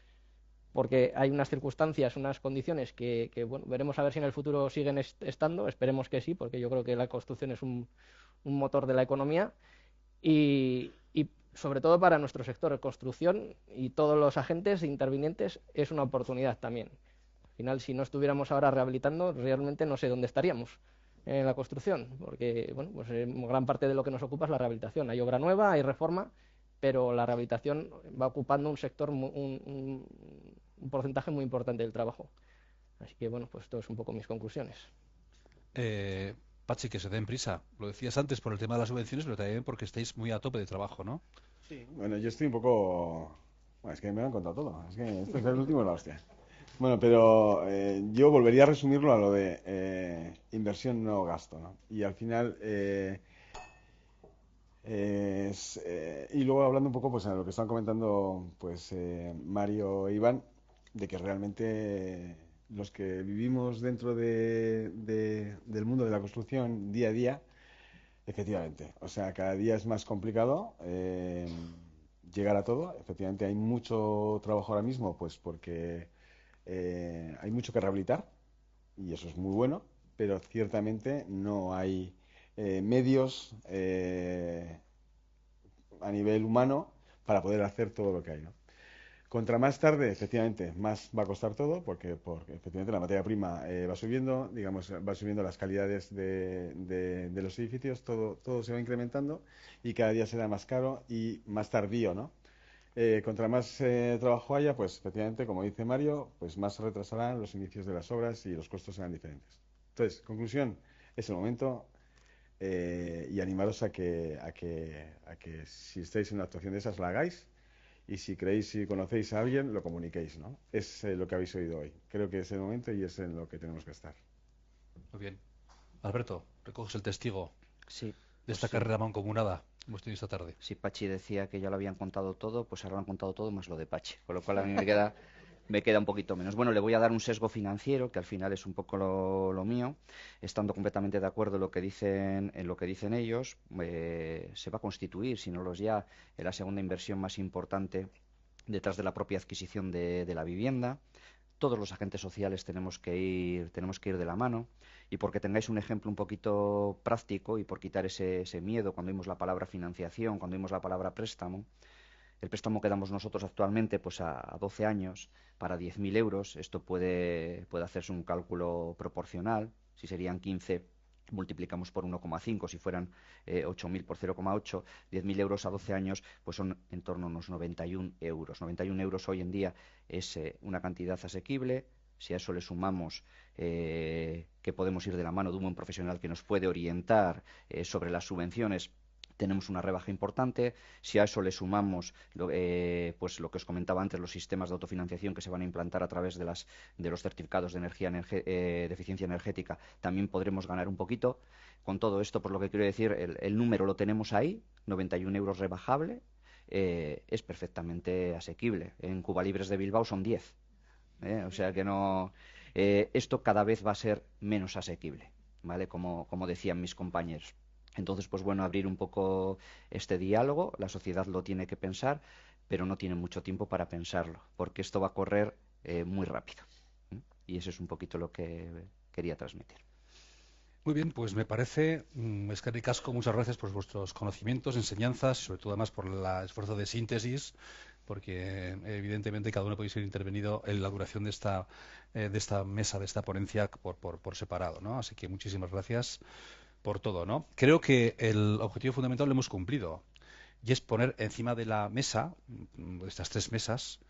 porque hay unas circunstancias, unas condiciones que bueno, veremos a ver si en el futuro siguen estando, esperemos que sí, porque yo creo que la construcción es un motor de la economía y sobre todo para nuestro sector, construcción y todos los agentes intervinientes es una oportunidad también. Al final, si no estuviéramos ahora rehabilitando, realmente no sé dónde estaríamos en la construcción, porque bueno, pues gran parte de lo que nos ocupa es la rehabilitación. Hay obra nueva, hay reforma, pero la rehabilitación va ocupando un sector, un porcentaje muy importante del trabajo. Así que bueno, pues esto es un poco mis conclusiones. Pachi, que se den prisa. Lo decías antes por el tema de las subvenciones, pero también porque estáis muy a tope de trabajo, ¿no? Sí, bueno, yo estoy un poco... Bueno, es que me lo han contado todo. Es que este es el último de la hostia. Bueno, pero yo volvería a resumirlo a lo de inversión no gasto, ¿no? Y al final... y luego hablando un poco pues a lo que están comentando pues Mario e Iván, de que realmente los que vivimos dentro del mundo de la construcción día a día, efectivamente, o sea, cada día es más complicado llegar a todo. Efectivamente, hay mucho trabajo ahora mismo, pues porque hay mucho que rehabilitar y eso es muy bueno, pero ciertamente no hay medios a nivel humano para poder hacer todo lo que hay, ¿no? Contra más tarde, efectivamente, más va a costar todo, porque efectivamente la materia prima va subiendo, digamos, va subiendo las calidades de los edificios, todo se va incrementando y cada día será más caro y más tardío, ¿no? Contra más trabajo haya, pues efectivamente, como dice Mario, pues más se retrasarán los inicios de las obras y los costos serán diferentes. Entonces, conclusión, es el momento y animaros a que si estáis en una actuación de esas la hagáis y si creéis, si conocéis a alguien, lo comuniquéis, ¿no? Es lo que habéis oído hoy. Creo que es el momento y es en lo que tenemos que estar. Muy bien. Alberto, recoges el testigo Sí, de pues esta sí. carrera mancomunada que hemos tenido esta tarde. Si Pachi decía que ya lo habían contado todo, pues ahora lo han contado todo más lo de Pachi. Con lo cual a mí me queda un poquito menos. Bueno, le voy a dar un sesgo financiero, que al final es un poco lo mío. Estando completamente de acuerdo en lo que dicen ellos, se va a constituir, si no lo es ya, en la segunda inversión más importante detrás de la propia adquisición de la vivienda. Todos los agentes sociales tenemos que ir de la mano. Y porque tengáis un ejemplo un poquito práctico y por quitar ese miedo cuando oímos la palabra financiación, cuando oímos la palabra préstamo, el préstamo que damos nosotros actualmente pues a 12 años para 10.000 euros, esto puede hacerse un cálculo proporcional, si serían 15 multiplicamos por 1,5, si fueran 8.000 por 0,8, 10.000 euros a 12 años, pues son en torno a unos 91 euros. 91 euros hoy en día es una cantidad asequible. Si a eso le sumamos que podemos ir de la mano de un buen profesional que nos puede orientar sobre las subvenciones, tenemos una rebaja importante. Si a eso le sumamos pues lo que os comentaba antes, los sistemas de autofinanciación que se van a implantar a través de los certificados de de eficiencia energética, también podremos ganar un poquito. Con todo esto, por lo que quiero decir, el número lo tenemos ahí, 91 euros rebajable, es perfectamente asequible. En Cuba Libres de Bilbao son 10. O sea que no... esto cada vez va a ser menos asequible, ¿vale? Como decían mis compañeros. Entonces, pues bueno, abrir un poco este diálogo, la sociedad lo tiene que pensar, pero no tiene mucho tiempo para pensarlo, porque esto va a correr muy rápido. Y eso es un poquito lo que quería transmitir. Muy bien, pues me parece, eskerrik asko, muchas gracias por vuestros conocimientos, enseñanzas, y sobre todo además por el esfuerzo de síntesis, porque evidentemente cada uno puede ser intervenido en la duración de esta mesa, de esta ponencia por separado, ¿no? Así que muchísimas gracias por todo, ¿no? Creo que el objetivo fundamental lo hemos cumplido, y es poner encima de la mesa, de estas tres mesas,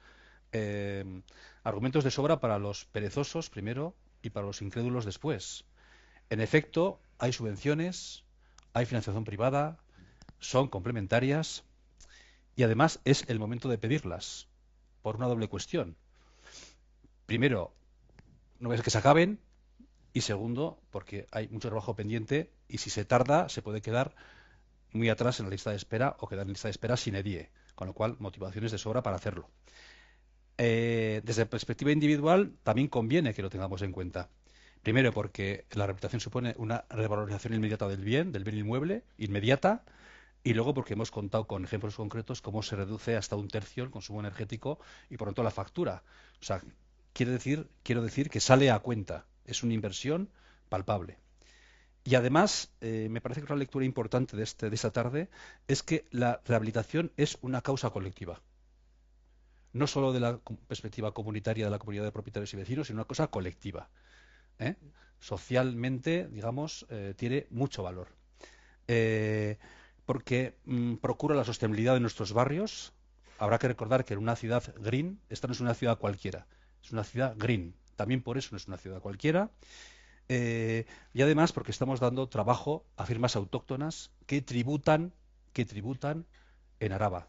argumentos de sobra para los perezosos primero y para los incrédulos después. En efecto, hay subvenciones, hay financiación privada, son complementarias y además es el momento de pedirlas por una doble cuestión. Primero, no es que se acaben y segundo, porque hay mucho trabajo pendiente y si se tarda se puede quedar muy atrás en la lista de espera o quedar en lista de espera sin edie, con lo cual motivaciones de sobra para hacerlo. Desde perspectiva individual también conviene que lo tengamos en cuenta. Primero, porque la rehabilitación supone una revalorización inmediata del bien inmueble, inmediata, y luego porque hemos contado con ejemplos concretos cómo se reduce hasta un tercio el consumo energético y por lo tanto la factura. O sea, quiero decir que sale a cuenta, es una inversión palpable. Y además, me parece que una lectura importante de esta tarde es que la rehabilitación es una causa colectiva. No solo de la perspectiva comunitaria de la comunidad de propietarios y vecinos, sino una cosa colectiva. Socialmente, digamos, tiene mucho valor. Porque procura la sostenibilidad de nuestros barrios. Habrá que recordar que en una ciudad green, esta no es una ciudad cualquiera, es una ciudad green. También por eso no es una ciudad cualquiera. Y además porque estamos dando trabajo a firmas autóctonas que tributan en Araba,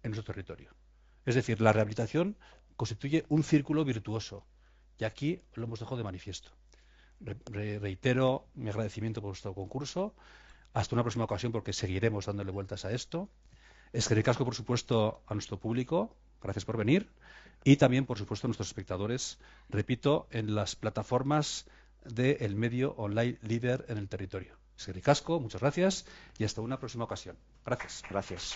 en nuestro territorio. Es decir, la rehabilitación constituye un círculo virtuoso y aquí lo hemos dejado de manifiesto. Reitero mi agradecimiento por vuestro concurso. Hasta una próxima ocasión porque seguiremos dándole vueltas a esto. Eskerrik asko, por supuesto, a nuestro público. Gracias por venir. Y también, por supuesto, a nuestros espectadores, repito, en las plataformas del medio online líder en el territorio. Eskerrik asko, muchas gracias y hasta una próxima ocasión. Gracias. Gracias.